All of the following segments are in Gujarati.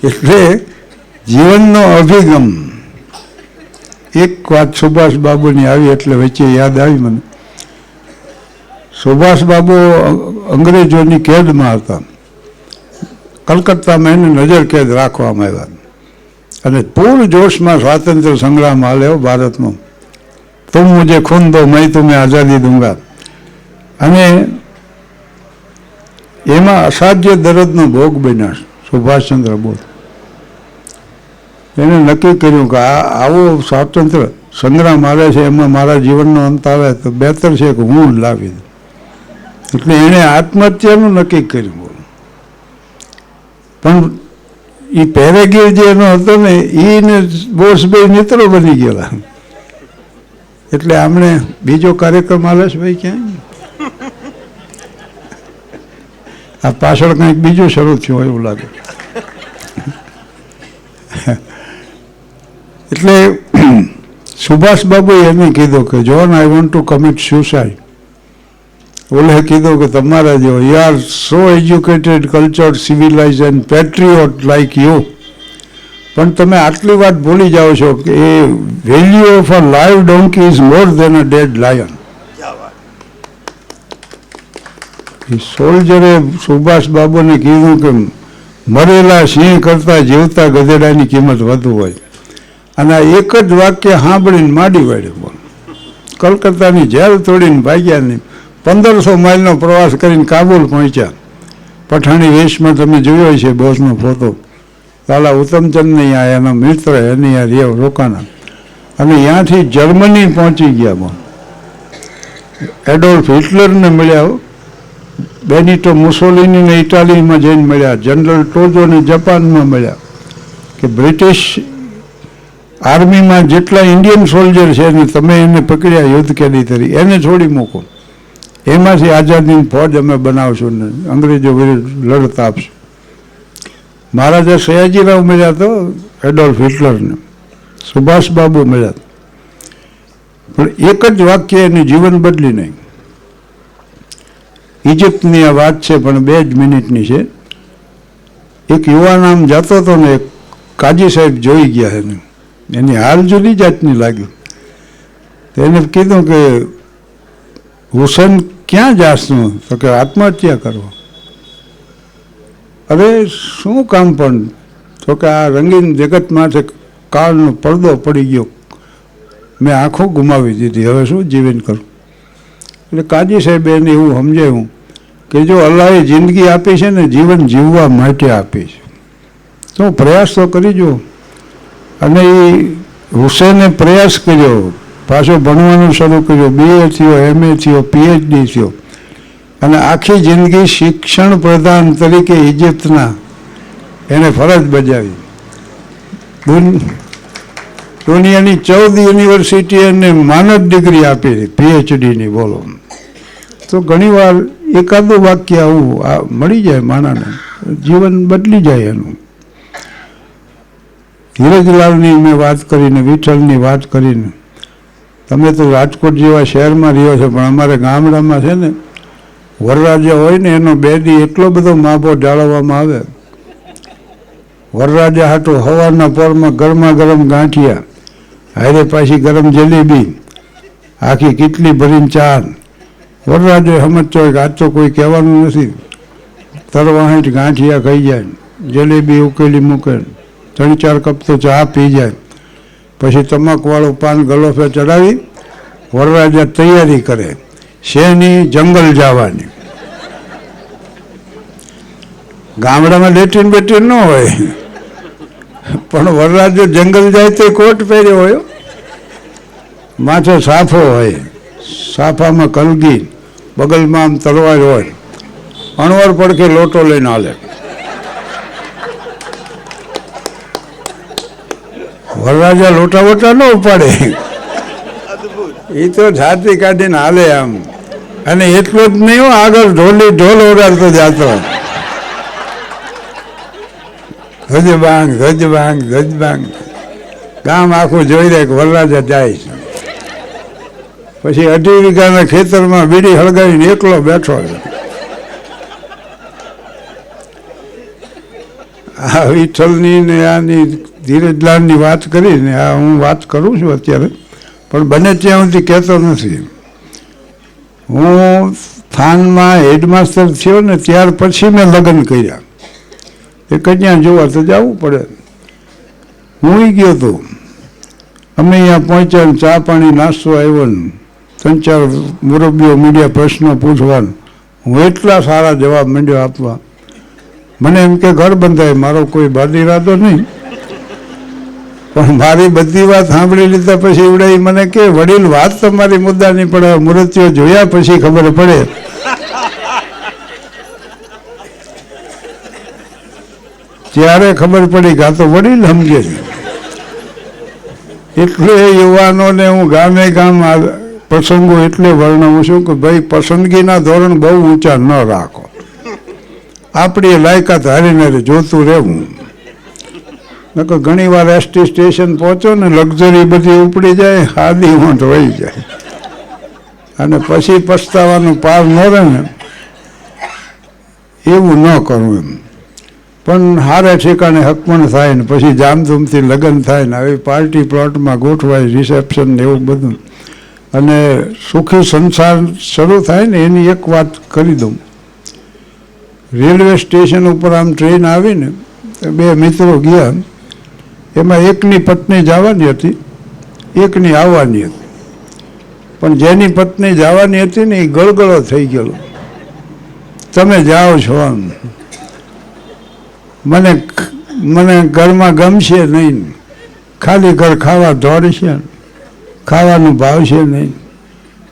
એટલે જીવનનો અભિગમ. એક વાત સુભાષ બાબુની આવી એટલે વચ્ચે યાદ આવી મને. સુભાષ બાબુ અંગ્રેજોની કેદમાં હતા. કલકત્તામાં એને નજર કેદ રાખવામાં આવ્યા અને પૂર જોશમાં સ્વાતંત્ર્ય સંગ્રામ હાલ્યો ભારતનો. તુમ મુझे खून दो मैं तुम्हें आज़ादी दूंगा. અને એમાં અસાધ્ય દર્દનો ભોગ બન્યા સુભાષચંદ્ર બોઝ. એને નક્કી કર્યું કે આવો સ્વાતંત્ર્ય સંગ્રામ આવે છે એમાં મારા જીવનનો અંત આવે તો બહેતર છે કે હું લાવી દઉં. એટલે એણે આત્મહત્યાનું નક્કી કર્યું. પણ એ પેરેગીર જે એનો હતો ને એને બોસભાઈ મિત્રો બની ગયેલા. એટલે આમણે બીજો કાર્યક્રમ આવે છે ભાઈ ક્યાંય આ પાછળ કંઈક બીજું શરૂ થયું એવું લાગે. એટલે સુભાષ બાબુએ એને કીધું કે John I want to commit suicide. ઓલે કીધું કે તમારા જેવો you are so educated cultured civilise and patriot like you, પણ તમે આટલી વાત ભૂલી જાઓ છો કે a value of a live donkey is more than a dead lion. સોલ્જરે સુભાષ બાબુને કીધું કે મરેલા સિંહ કરતાં જીવતા ગધેડાની કિંમત વધુ હોય. અને આ એક જ વાક્ય સાંભળીને માડી વાળ્યું. કલકત્તાની જેલ તોડીને ભાગ્યા નહીં. 1500 માઇલનો પ્રવાસ કરીને કાબુલ પહોંચ્યા. પઠાણી વેશમાં તમે જોયો છે બોસનો ફોટો. લાલા ઉત્તમચંદને અહીંયા એના મિત્ર એની આ રેવ રોકાણા અને ત્યાંથી જર્મની પહોંચી ગયા. એડોલ્ફ હિટલરને મળ્યા, બેનિટો મુસોલિનીને ઇટાલીમાં જઈને મળ્યા, જનરલ ટોજોને જાપાનમાં મળ્યા. કે બ્રિટિશ આર્મીમાં જેટલા ઇન્ડિયન સોલ્જર છે ને તમે એને પકડ્યા યુદ્ધ કેદી તરી, એને છોડી મૂકો. એમાંથી આઝાદીની ફોજ અમે બનાવશું ને અંગ્રેજો વિરુદ્ધ લડતા આપશું. મહારાજા સયાજીરાવ મળ્યા તો એડોલ્ફ હિટલરને, સુભાષ બાબુ મળ્યા. પણ એક જ વાક્ય એનું જીવન બદલી નહીં. ઇજિપ્તની આ વાત છે પણ 2 જ મિનિટની છે. એક યુવાન આમ જતો હતો ને એક કાજી સાહેબ જોઈ ગયા એને, એની હાલ જુદી જાતની લાગ્યું. તો એને કીધું કે હુસેન ક્યાં જાશું? તો કે આત્મહત્યા કરો. અરે શું કામ પણ? તો કે આ રંગીન જગતમાંથી કાળનો પડદો પડી ગયો, મેં આંખો ગુમાવી દીધી, હવે શું જીવન કરું? એટલે કાજી સાહેબ એને એવું સમજાયું કે જો અલ્લાહે જિંદગી આપી છે ને જીવન જીવવા માટે આપી છે, તો પ્રયાસ તો કરીજો. અને એ હુસેને પ્રયાસ કર્યો, પાછો ભણવાનું શરૂ કર્યું, BA થયો, MA થયો, PhD થયો અને આખી જિંદગી શિક્ષણ પ્રધાન તરીકે ઇજિપ્તના એને ફરજ બજાવી. દુનિયાની 14 યુનિવર્સિટી એને માનદ ડિગ્રી આપી, PhDની. બોલો. તો ઘણીવાર એકાદું વાક્ય આવું મળી જાય માણાને, જીવન બદલી જાય એનું. ધીરજલાલની મેં વાત કરીને, વિઠ્ઠલની વાત કરીને. તમે તો રાજકોટ જેવા શહેરમાં રહ્યો છો, પણ અમારે ગામડામાં છે ને વરરાજા હોય ને એનો 2 દી એટલો બધો માપો જાળવવામાં આવે. વરરાજા હાટું સવારના પોરમાં ગરમા ગરમ ગાંઠિયા, હારે પાછી ગરમ જલેબી, આખી કીટલી ભરીને ચા. વરરાજો સમજતો હોય કે આજ તો કોઈ કહેવાનું નથી, તરવાહીઠ ગાંઠિયા ખાઈ જાય, જલેબી ઉકેલી મૂકે, 3-4 કપ તો ચા પી જાય. પછી તમાકુવાળું પાન ગલોફે ચડાવી વરરાજા તૈયારી કરે શેની? જંગલ જવાની. ગામડામાં લેટ્રિન બેટ્રિન ન હોય, પણ વરરાજો જંગલ જાય તો કોટ પહેર્યો હોય, માથે સાફો હોય, સાફામાં કલગી, બગલમાં આમ તલવાર હોય, અણવર પડખે લોટો લઈને હાલે. વરરાજા લોટા વોટા ન ઉપાડે, એ તો છાતી કાઢીને હાલે આમ. અને એટલો જ નહીં, આગળ ઢોલ ઓરાડતો જાતો, ગજબાંગ ગજબાંગ ગજબાંગ. ગામ આખું જોઈ રહે કે વરરાજા જાય છે. પછી 2.5 વીઘાના ખેતરમાં બીડી હળગાવીને એકલો બેઠો છે. આ વિઠ્ઠલની ને આની ધીરજલાલની વાત કરીને આ હું વાત કરું છું અત્યારે, પણ બને ત્યાં સુધી કહેતો નથી. હું થાનમાં હેડમાસ્ટર થયો ને ત્યાર પછી મેં લગ્ન કર્યા. એ કન્યા જોવા તો જવું પડે. હું ગયો હતો, અમે અહીંયા પહોંચ્યા ને ચા પાણી નાસ્તો આવ્યો ને 3-4 મુરબ્બીઓ મીડિયા પ્રશ્નો પૂછવાનું. હું એટલા સારા જવાબ માંડ્યો આપવા. મને એમ કે ઘર બંધાય, મારો કોઈ બાદ ઈરાદો નહીં, પણ મારી બધી વાત સાંભળી લીધા પછી એવડાઈ મને કે વડીલ વાત તમારી મુદ્દા નહીં પડે, મૂર્તિઓ જોયા પછી ખબર પડે. ત્યારે ખબર પડી કે આ તો વડીલ સમજે છે. એટલે યુવાનોને હું ગામે ગામ પ્રસંગો એટલે વર્ણવું છું કે ભાઈ પસંદગીના ધોરણ બહુ ઊંચા ન રાખો, આપણી લાયકાત હારીને જોતું રહેવું. નકર ઘણી વાર એસટી સ્ટેશન પહોંચો ને લક્ઝરી બધી ઉપડી જાય, આધી ઊંટ વહી જાય અને પછી પસ્તાવાનું પાર ન રહે ને, એવું ન કરવું એમ. પણ હારે ઠેકાણે હકમણ થાય ને પછી જામધૂમથી લગ્ન થાય ને આવી પાર્ટી પ્લોટમાં ગોઠવાય, રિસેપ્શન ને એવું બધું, અને સુખી સંસાર શરૂ થાય ને એની એક વાત કરી દઉં. રેલવે સ્ટેશન ઉપર આમ ટ્રેન આવીને 2 મિત્રો ગયા, એમાં એકની પત્ની જવાની હતી, એકની આવવાની હતી. પણ જેની પત્ની જવાની હતી ને એ ગળગળો થઈ ગયેલો, તમે જાઓ છો આમ, મને ઘરમાં ગમશે નહીં, ખાલી ઘર ખાવા દોડશે, ખાવાનું ભાવશે નહીં,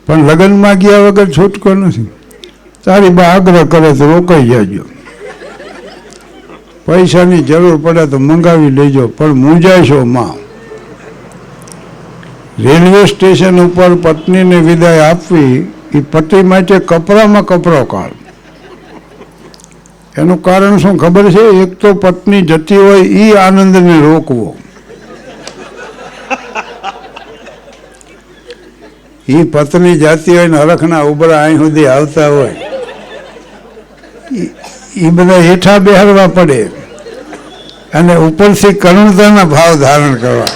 પણ લગ્નમાં ગયા વગર છૂટકો નથી. તારી બા આગ્રહ કરે તો રોકાઈ જાજો, પૈસાની જરૂર પડે તો મંગાવી લેજો, પણ મૂંઝાશો માં. રેલવે સ્ટેશન ઉપર પત્નીને વિદાય આપવી એ પતિ માટે કપરામાં કપરો કાળ. એનું કારણ શું ખબર છે? એક તો પત્ની જતી હોય એ આનંદને રોકવો, એ પત્ની જાતી હોય ને હરખના ઉબરા અહીં સુધી આવતા હોય, એ બધા હેઠા બેહારવા પડે અને ઉપરથી કરુણતાના ભાવ ધારણ કરવા.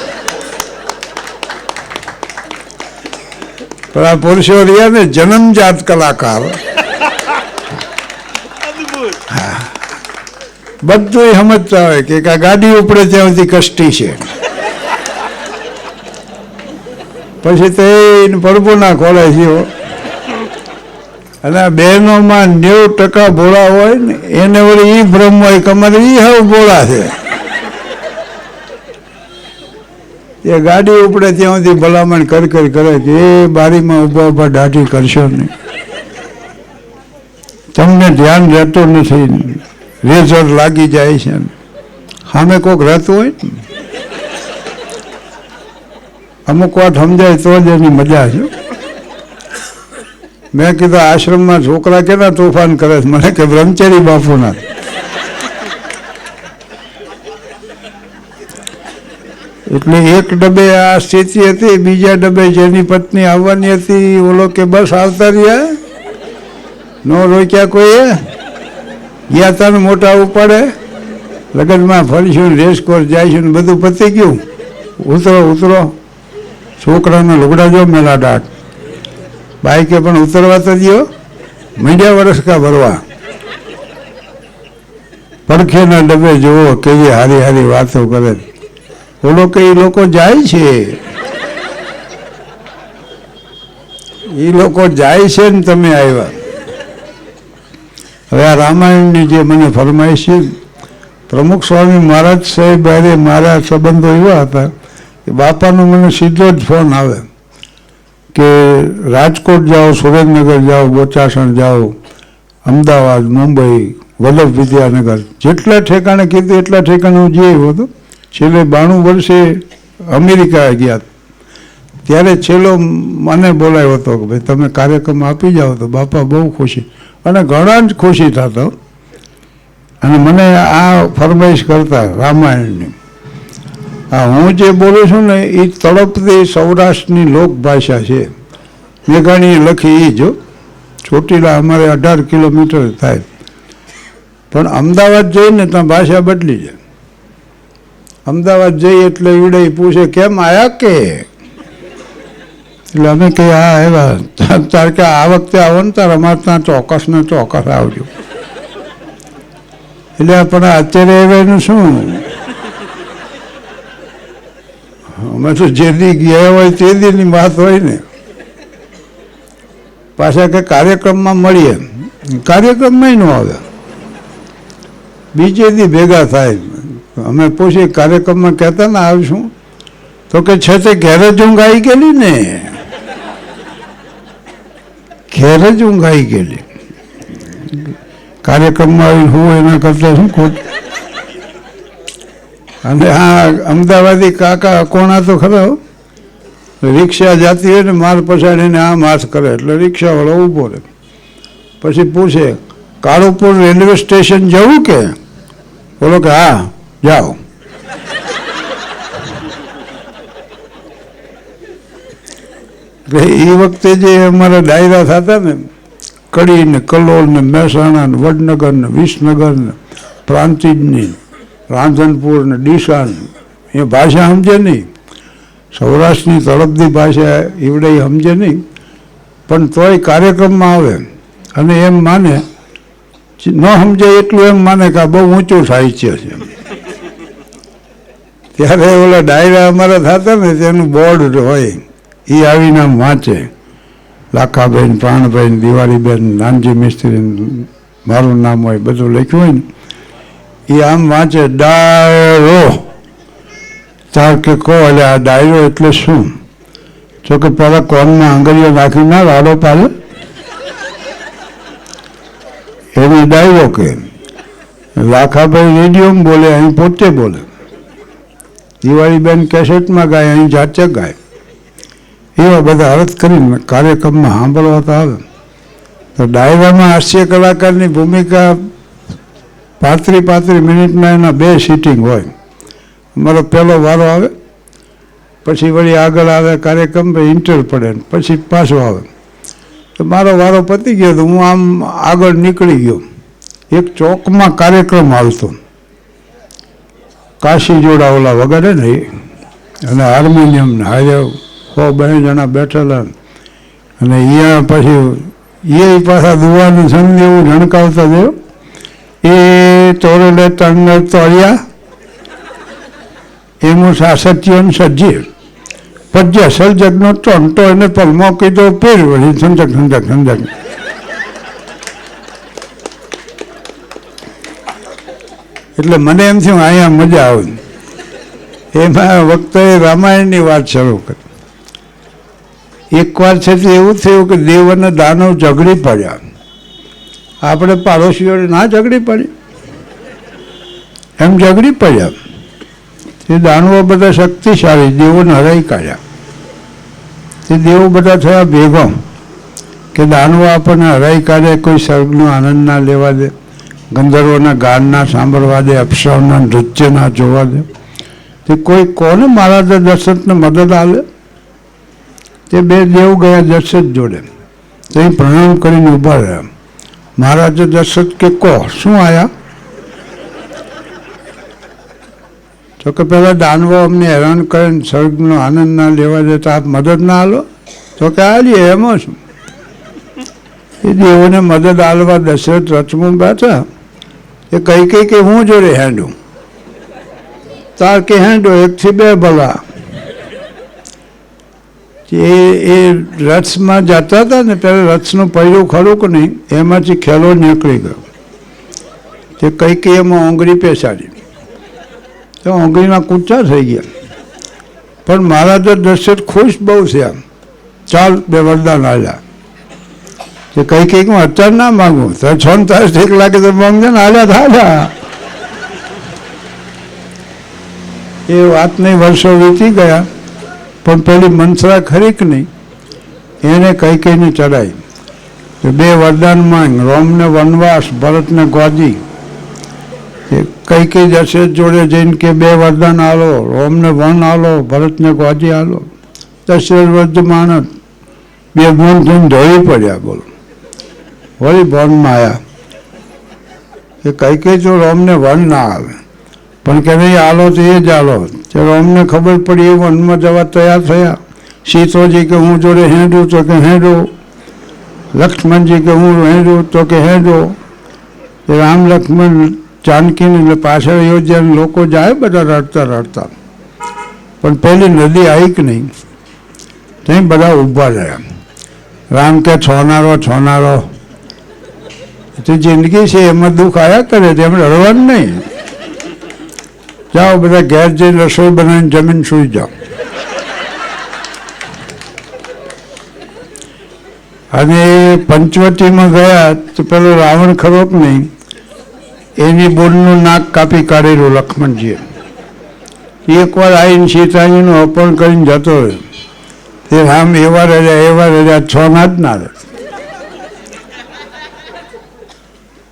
પણ આ પુરુષો રહ્યા ને જન્મજાત કલાકાર, બધું સમજતા હોય કે આ ગાડી ઉપડે ત્યાં સુધી કષ્ટી છે, પછી તો એને પડબો ના ખોલે છે. અને આ બહેનોમાં 90% ભોળા હોય ને એને વળી એ ભ્રમ હોય કે અમારે એ હવે ભોળા છે. એ ગાડી ઉપડે ત્યાં સુધી ભલામણ કરે કે એ બારીમાં ઊભા ઊભા દાઢી કરશો નહીં, તમને ધ્યાન રહેતું નથી, રેઝર લાગી જાય છે. સામે કોઈક રહેતું હોય ને અમુક વાત સમજાય તો જ એની મજા છે. મેં કીધું આશ્રમમાં છોકરા કેના તોફાન કરે છે? મને કે બ્રહ્મચારી બાપુના. એટલે એક ડબ્બે આ સ્થિતિ હતી, બીજા ડબ્બે જેની પત્ની આવવાની હતી ઓલો કે બસ આવતા રહ્યા, નો રોક્યા કોઈએ, ગયા તને મોટા ઉપાડે, લગ્નમાં ફરીશું, રેસકોર્સ જઈશું, બધું પતી ગયું, ઉતરો. છોકરાના લુગડા જો મેલા દાટ, બાઈકે પણ ઉતરવા તો દો, મીડિયા વરસકા ભરવા. પડખેના ડબ્બે જુઓ કેવી હારી હારી વાતો કરે. ઓલો કે એ લોકો જાય છે, એ લોકો જાય છે ને તમે આવ્યા. હવે આ રામાયણની જે મને ફરમાઈશ છે, પ્રમુખ સ્વામી મહારાજ સાહેબ અરે મારા સંબંધો એવા હતા કે બાપાનો મને સીધો જ ફોન આવે કે રાજકોટ જાઓ, સુરેન્દ્રનગર જાઓ, બોચાસણ જાઓ, અમદાવાદ, મુંબઈ, વલ્લભ વિદ્યાનગર, જેટલા ઠેકાણે કીધું એટલા ઠેકાણે હું જઈ આવ્યો હતો. છેલ્લે 92 વર્ષે અમેરિકા ગયા ત્યારે છેલ્લો મને બોલાવ્યો હતો કે ભાઈ તમે કાર્યક્રમ આપી જાઓ તો બાપા બહુ ખુશી, અને ઘણા જ ખુશી થતા. અને મને આ ફરમાઈશ કરતા રામાયણની. હા, હું જે બોલું છું ને એ તળપતી સૌરાષ્ટ્રની લોકભાષા છે. મેઘાણીએ લખી એ જો, ચોટીલા અમારે 18 કિલોમીટર થાય, પણ અમદાવાદ જઈને ત્યાં ભાષા બદલી જાય. અમદાવાદ જઈએ એટલે ઈવડે પૂછે કેમ આયા કે, એટલે અમે કહીએ હા આવ્યા. તાર કે આ વખતે આવો ને તાર અમારે ત્યાં ચોક્કસ ને ચોક્કસ આવજો. એટલે પણ અત્યારે એનું શું, અમે તો જે દી ગયા હોય તે દીની વાત હોય ને. પાછા કે કાર્યક્રમમાં મળીએ, કાર્યક્રમમાં ન આવે, બીજે દી ભેગા થાય. અમે પૂછીએ કાર્યક્રમમાં કહેતા ને આવીશું, તો કે છે તે ઘેરે જ ઊંઘ આવી ગયેલી ને, ઘેરે જ ઊંઘ આવી ગયેલી. કાર્યક્રમમાં આવીને હું એના કરતા શું ખોટ. અને હા અમદાવાદી કાકા કોણા તો ખરા, રિક્ષા જાતી હોય ને માર પછાડીને આમ હાથ કરે એટલે રિક્ષાવાળો ઊભો રહે. પછી પૂછે કાળુપુર રેલવે સ્ટેશન જવું કે, બોલો કે હા જાઓ. એટલે એ વખતે જે અમારા ડાયરા થતા ને કડી ને કલોલ ને મહેસાણા ને વડનગર ને વિસનગર ને પ્રાંતિજની રાંધનપુર ને ડીસા એ ભાષા સમજે નહીં, સૌરાષ્ટ્રની તળપદી ભાષા એવડે સમજે નહીં, પણ તોય કાર્યક્રમમાં આવે અને એમ માને, ન સમજે એટલું એમ માને કે આ બહુ ઊંચું સાહિત્ય છે. ત્યારે ઓલા ડાયરા અમારા થતા ને તેનું બોર્ડ હોય એ આવીને આમ વાંચે, લાખાબેન, પ્રાણભાઈ, દિવાળીબેન, નાનજી મિસ્ત્રી, મારું નામ હોય બધું લખ્યું હોય ને, એ આમ વાંચે ડાયરો. તાર કે કહો એટલે આ ડાયરો એટલે શું? જો કે પેલા કોનમાં આંગળીઓ નાખી ના રાડો પાડે એને ડાયરો કે. લાખાભાઈ રેડિયોમાં બોલે, અહીં પોતે બોલે. દિવાળીબેન કેસેટમાં ગાય, અહીં જાતે ગાય. એવા બધા અર્થ કરીને કાર્યક્રમમાં સાંભળવા તો આવે. તો ડાયરામાં હાસ્ય કલાકારની ભૂમિકા 35 મિનિટમાં એના 2 સિટિંગ હોય. અમારો પહેલો વારો આવે, પછી વળી આગળ આવે કાર્યક્રમ, ઇન્ટર પડે, પછી પાછો આવે. તો મારો વારો પતી ગયો તો હું આમ આગળ નીકળી ગયો. એક ચોકમાં કાર્યક્રમ આવતો, કાશી જોડા ઓલા વગાડે ને અને હાર્મોનિયમ ને હારે 100-2 જણા બેઠેલા, અને અહીંયા પછી એ પાછા દુવાનું સંગ એવું ઝણકાવતા થયો. એ તોરડે તંગર તોળિયા એનું સાસત્યન સજી પજ્ય સર્જકનો ટોંટો એને પલમો કીધો પેર વળી સંજક સંજક સંજક. એટલે મને એમ થયું અહીંયા મજા આવે. એમાં વખતે રામાયણની વાત શરૂ કરી. એકવાર છે તે એવું થયું કે દેવ અને દાનવ ઝઘડી પડ્યા. આપણે પાડોશીઓને ના ઝઘડી પડી, એમ ઝઘડી પડ્યા. એ દાનવો બધા શક્તિશાળી, દેવોને હરાઈ કાઢ્યા. તે દેવો બધા થયા ભેગા કે દાનવો આપણને હરાઈ કાઢે, કોઈ સ્વર્ગનો આનંદ ના લેવા દે, ગંધર્વોના ગાન ના સાંભળવા દે, અપ્સરાઓના નૃત્ય ના જોવા દે. તે કોઈ કોને મહારાજ દશરથને મદદ આલે? તે 2 દેવ ગયા દશરથ જોડે. તે પ્રણામ કરીને ઊભા રહ્યા. મહારાજ દશરથ કે કહો શું આયા? તો કે પેલા દાનવો અમને હેરાન કરે ને સ્વર્ગનો આનંદ ના લેવા દે તો આપ મદદ ના આલો? તો કે આલીએ, એમાં શું? એ દેવોને મદદ આલવા દશરથ રથમાં બેઠા. એ કઈ કે હું જોડે હેંડું. તાર કે હેંડો 1 થી 2 ભલા. એ રથમાં જતા હતા ને ત્યારે રથનું પૈડું ખરું કે નહીં, એમાંથી ખેલો નીકળી ગયો. તે કઈ એમાં ઓંગળી પેસાડી, તો ઓંગળીના કૂચા થઈ ગયા. પણ મહારાજ દશરથ ખુશ બહુ છે. આમ ચાલ 2 વરદાન આલ્યા. તે કઈ હું અત્યારે ના માગું, તો 6 તાસ ઠીક લાગે તો માંગજે ને, હાલ્યા થાલ્યા. એ વાતની વર્ષો વીતી ગયા. પણ પેલી મનસરા ખરી કે નહીં, એને કઈને ચડાઈ. 2 વરદાન માંગ, રોમને વનવાસ, ભરતને ગોદી. કઈ જશે જોડે જઈને કે 2 વરદાન આલો, રોમને વન આલો, ભરતને ગોદી આલો. દશરથ વર્ધમાન 2 ગુણ થઈને ધોઈ પડ્યા. બોલો વળી વનમાં આવ્યા. એ કઈ તો રોમને વન ના આવે, પણ કે નહીં હાલો તો એ જ હાલો. ચાલો અમને ખબર પડી એ વનમાં જવા તૈયાર થયા. સીતોજી કે હું જોડે હેંડું તો કે હેંડો. લક્ષ્મણજી કે હું હેંડું તો કે હેંડો. રામ લક્ષ્મણ જાનકીને પાછળ યોજ્યા લોકો જાય બધા રડતા રડતા. પણ પેલી નદી આવી કે નહીં ત્યાં બધા ઊભા રહ્યા. રામ કે છોનારો છોનારો તો જિંદગી છે એમાં દુઃખ આવ્યા કરે છે, એમ રડવાનું નહીં. જાઓ બધા ઘેર જઈને રસોઈ બનાવીને જમીન સૂઈ જાઓ. અને પંચવટીમાં ગયા તો પેલો રાવણ ખરો કે નહીં એની બોલનું નાક કાપી કાઢેલું લક્ષ્મણજીએ. એકવાર આવીને સીતાજીનું અપહરણ કરીને જતો રહ્યો. તે રામ એવા રહ્યા છોના જ ના રહે.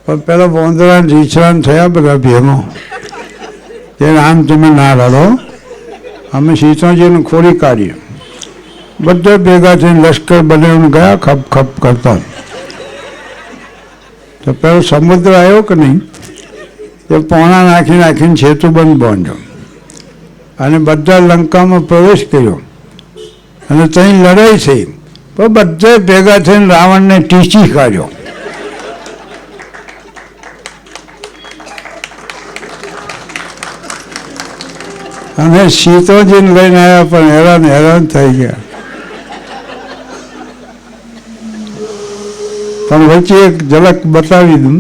પણ પેલા બોંદરા રીછરાન થયા બધા ભેગો કે રામ તમે ના રડો, અમે સીતાજીને ખોરી કાઢીએ. બધા ભેગા થઈને લશ્કર બનાવીને ગયા ખપ ખપ કરતા. તો પેલો સમુદ્ર આવ્યો કે નહીં તે પોણા નાખી નાખીને સેતુબંધ બાંધ્યો અને બધા લંકામાં પ્રવેશ કર્યો અને ત્યાં લડાઈ થઈ. પણ બધા ભેગા થઈને રાવણને ટીચી કાઢ્યો. અને સીતોજીને લઈને આવ્યા પણ હેરાન હેરાન થઈ ગયા. પણ વચ્ચે એક ઝલક બતાવી દઉં.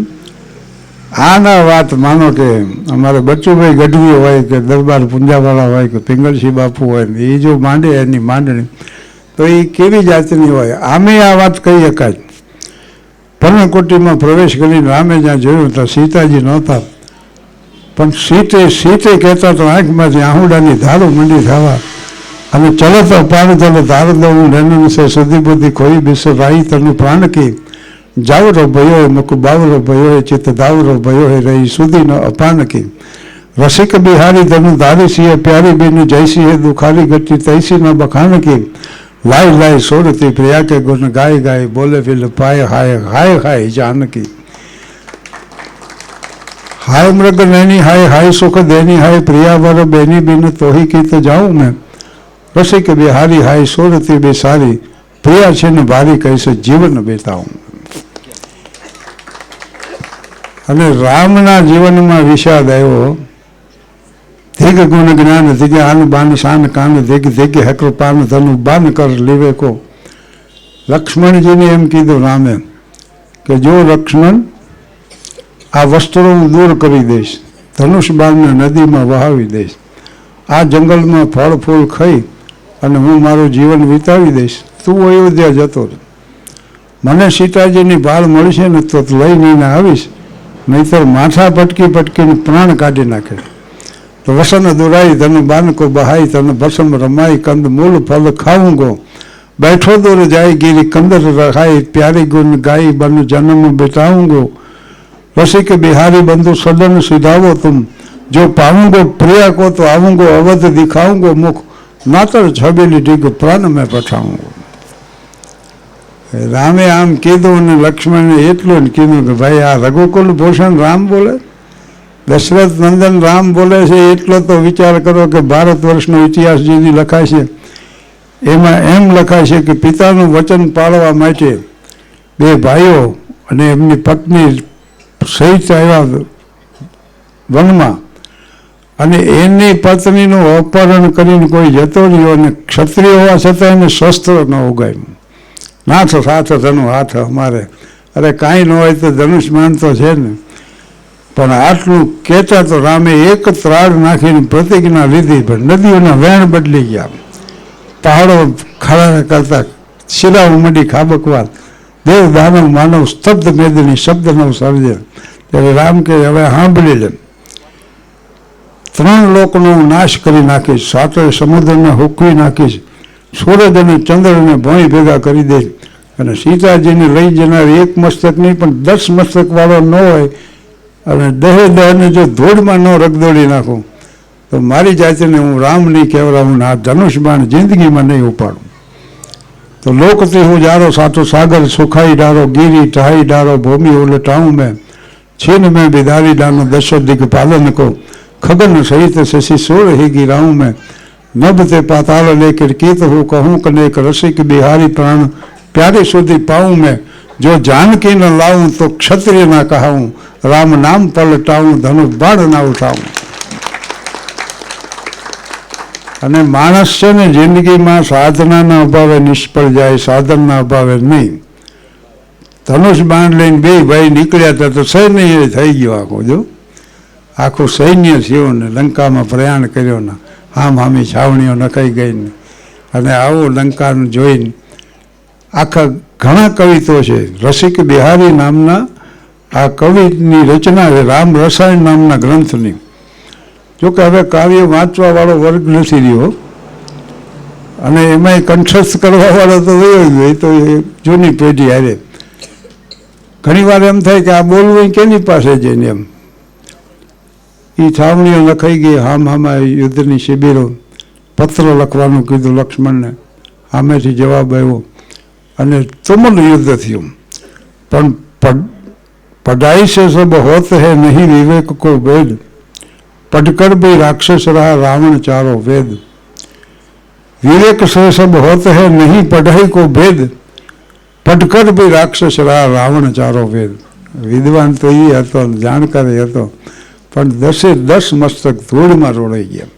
આના વાત માનો કે અમારે બચ્ચુભાઈ ગઢવી હોય કે દરબાર પુંજાવાળા હોય કે પિંગળસિંહ બાપુ હોય ને એ જો માંડે એની માંડણી તો એ કેવી જાતની હોય. આમે આ વાત કહી શકાય. પર્ણકુટીમાં પ્રવેશ કરીને રામે જ્યાં જોયું તો સીતાજી નહોતા. પણ સીતે કહેતા તો આંખમાંથી આહુડાની ધારો મંડી થવા અને ચલો તો પાર ચલો ધારો દઉં રેનન સે સુધી બુદ્ધિ ખોઈ બિસો રાઈ તનું પ્રાણ કી જાવરો ભયો હે મુક બાવરો ભયો હે ચિત્ત દાવરો ભયો હે રહી સુધી ન અપાન કી રસિક બિહારી ધनु ધારી સિંહ પ્યારી બેન જૈસી હે દુખારી ગતિ તૈસી ન બખાન કી લાય લાય સોરતી પ્રિયા કે ગુણ ગાય ગાય બોલે વિલ પાય હાય હાય હાય જાનકી हाय मृग नैनी हाय हाय सुख देनी हाय प्रिया वर बेनी बिन तोही की तो जाऊं मैं रसिक बिहारी हाय सोरती बेसारी प्रिया छिन भारी कैसे जीवन बेताऊं. અને રામના જીવનમાં વિષાદ આવ્યો. ધીગ ગુણ જ્ઞાન ધીગે આન બાન શાન કાન ધીગ ધીગે હકૃપાન ધનુ બાન કર લીવે કો. લક્ષ્મણજીને એમ કીધું રામે કે જો લક્ષ્મણ આ વસ્ત્રો હું દૂર કરી દઈશ, ધનુષ બાણને નદીમાં વહાવી દઈશ, આ જંગલમાં ફળ ફૂલ ખાઈ અને હું મારું જીવન વિતાવી દઈશ. તું અયોધ્યા જતો રહે. મને સીતાજીની ભાળ મળશે ને તો લઈને આવીશ, નહીતર માથા પટકી પટકીને પ્રાણ કાઢી નાખે. તો વસન દુરાઈ તને બાનકો બહાઈ તને ભસમ રમાઈ કંદ મૂળ ફલ ખાઉંગો बैठो दूर जाए गिरी कंदर रखाई प्यारी गुण गाई बन जन्म बिताऊंगो रसिक बिहारी बंधु सदन सिधावो तुम जो पाऊंगो प्रिया को तो आऊंगो अवध दिखाऊंगो मुख नातर छबेली ढीग प्राण में पठाऊंगो. रामे आम कीधुं ने लक्ष्मण ने एटलुं ज कीधुं के भाई आ रघुकुल भूषण राम बोले, दशरथ नंदन राम बोले छे एटलो तो विचार करो कि भारत वर्षनो इतिहास जे लखाय छे एमां एम लखाय छे कि पितानुं वचन पाळवा माटे बे भाईओ अने एमनी पत्नी सहित आव्या वનમાં અને એની પત્નીનું અપહરણ કરીને કોઈ જતો રહ્યો અને ક્ષત્રિય હોવા છતાં એને શસ્ત્ર ન ઉગામ્યું. નાથ સાથ ધનુ હાથ અમારે, અરે કાંઈ ન હોય તો ધનુષ્માન તો છે ને. પણ આટલું કહેતા તો રામે એક ત્રાડ નાખીને પ્રતિજ્ઞા લીધી. પણ નદીઓના વહેણ બદલી ગયા, પહાડો ખડા કરતા શિરાઓ મંડી ખાબકવા, દેવ દાનવ માનવ સ્તબ્ધ મેદની શબ્દ નવ સર્જન. ત્યારે રામ કે હવે સાંભળી લે, 3 લોકનો નાશ કરી નાખીશ, 7 સમુદ્રને હુકવી નાખીશ, સૂરજ અને ચંદ્રને ભોંય ભેગા કરી દઈશ, અને સીતાજીને લઈ જનાર એક મસ્તક નહીં પણ 10 મસ્તક વાળો ન હોય અને દહેને જો ધૂળમાં ન રગદોડી નાખું તો મારી જાતિને હું રામ નહીં કહેવડાવું ને આ ધનુષ બાણ જિંદગીમાં નહીં ઉપાડું. તો લોકથી હું જારો સાતો સાગર સુખાઈ ડારો ગીરી ઢાઈ ડારો ભૂમિ ઉલટાऊं मैं छीन में बिदारी डानो दशो दिग पालन को खगन सहित शशि सोल ही गिराऊं मैं, नभ ते पाताल लेकर कीत हूँ कहूँ कनेक रसिक बिहारी प्राण प्यारे सुधी पाऊं मैं, जो जानकी न लाऊं तो क्षत्रिय ना कहाऊं, राम नाम पलटाऊं धनुष बाण ना उठाऊं. અને માણસ છે ને જિંદગીમાં સાધનાના અભાવે નિષ્ફળ જાય, સાધનના અભાવે નહીં. ધનુષ બાણ લઈને બે ભાઈ નીકળ્યા હતા તો સૈન્ય થઈ ગયો આખો. જો આખું સૈન્ય થયું ને લંકામાં પ્રયાણ કર્યો ને આમ આમી છાવણીઓ નખાઈ ગઈ ને. અને આવું લંકાનું જોઈને આખા ઘણા કવિતો છે. રસિક બિહારી નામના આ કવિની રચના છે રામ રસાયણ નામના ગ્રંથની. જોકે હવે કાવ્ય વાંચવા વાળો વર્ગ નથી રહ્યો અને એમાંય કંઠસ્થ કરવા વાળો તો રહ્યો જ હોય, તો એ જૂની પેઢી હારે ઘણી વાર એમ થાય કે આ બોલવું કેની પાસે જઈને એમ. એ છાવણીઓ લખાઈ ગઈ, હામ હામા યુદ્ધની શિબિરો, પત્ર લખવાનું કીધું લક્ષ્મણને, સામેથી જવાબ આવ્યો અને તુમુલ યુદ્ધ થયું. પણ પઢાઈ સે સબ હોત હૈ નહીં વિવેક કો વેદ, पढ़कर भी राक्षस रहा रावण चारों वेद, विवेक से सब होते हैं नहीं पढ़ाई को भेद, पढ़कर भी राक्षस रहा रावण चारों वेद. विद्वान तो ये હતો, જાણકારી હતો, પણ 10 મસ્તક ધૂળમાં રોડાઈ ગયા.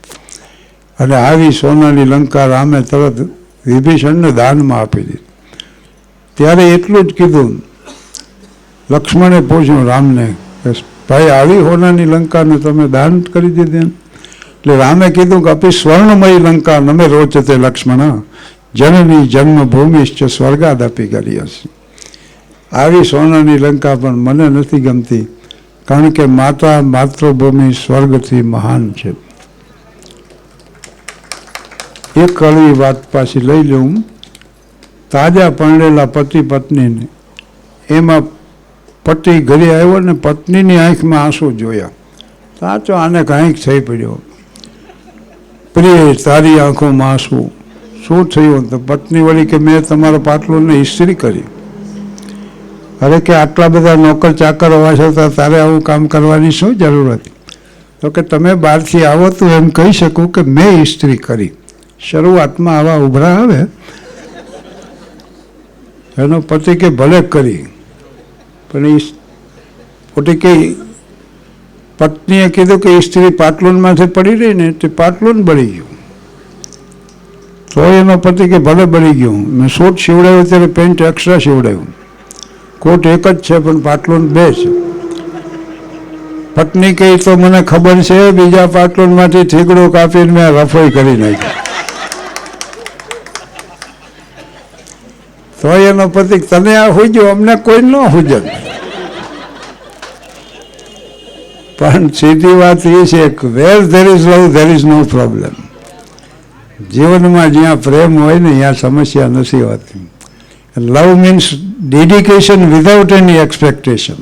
અને આવી સોનાની લંકા રામે તરત વિભીષણને દાનમાં આપી દીધી. ત્યારે એટલું જ કીધું, લક્ષ્મણે પૂછ્યું રામને, ભાઈ આવી હોનાની લંકાને તમે દાન કરી દીધી. એટલે રામે કીધું કે અપી સ્વર્ણમયી લંકા નમે રોચતે લક્ષ્મણ, જનની જન્મભૂમિશ્ચ સ્વર્ગાદપી ગરીયસી. આવી સોનાની લંકા પણ મને નથી ગમતી, કારણ કે માતા માતૃભૂમિ સ્વર્ગથી મહાન છે. એક કડવી વાત પાછી લઈ લઉં. તાજા પરણેલા પતિ પત્નીને એમાં પતિ ઘરે આવ્યો ને પત્નીની આંખમાં આંસુ જોયા. સાચો આને કાંઈક થઈ પડ્યો. પ્રિય તારી આંખોમાં આંસુ, શું થયું? તો પત્ની વળી કે મેં તમારા પાટલુંને ઇસ્ત્રી કરી. અરે કે આટલા બધા નોકર ચાકર હોવા છતાં તારે આવું કામ કરવાની શું જરૂર હતી? તો કે તમે બહારથી આવો તો એમ કહી શકું કે મેં ઇસ્ત્રી કરી. શરૂઆતમાં આવા ઉભરા આવે. એનો પતિ કે ભલે કરી, પણ એ પોતે કે પત્નીએ કીધું કે સ્ત્રી પાટલુનમાંથી પડી રહી ને તે પાટલુન બળી ગયું. તો એનો પતિ કે ભલે બળી ગયું, મેં સૂટ સીવડાવ્યું ત્યારે પેન્ટ એક્સ્ટ્રા સીવડાવ્યું, કોટ એક જ છે પણ પાટલુન 2 છે. પત્ની કહી તો મને ખબર છે, બીજા પાટલુનમાંથી થીગડો કાપીને મેં રફોઈ કરી નાખી. તો એનો પતિ તને આ હુજ્યો, અમને કોઈ ન હુજે. પણ સીધી વાત એ છે કે where there is love there is no problem. જીવનમાં જ્યાં પ્રેમ હોય ને ત્યાં સમસ્યા નથી હોતી. Love means dedication without any expectation.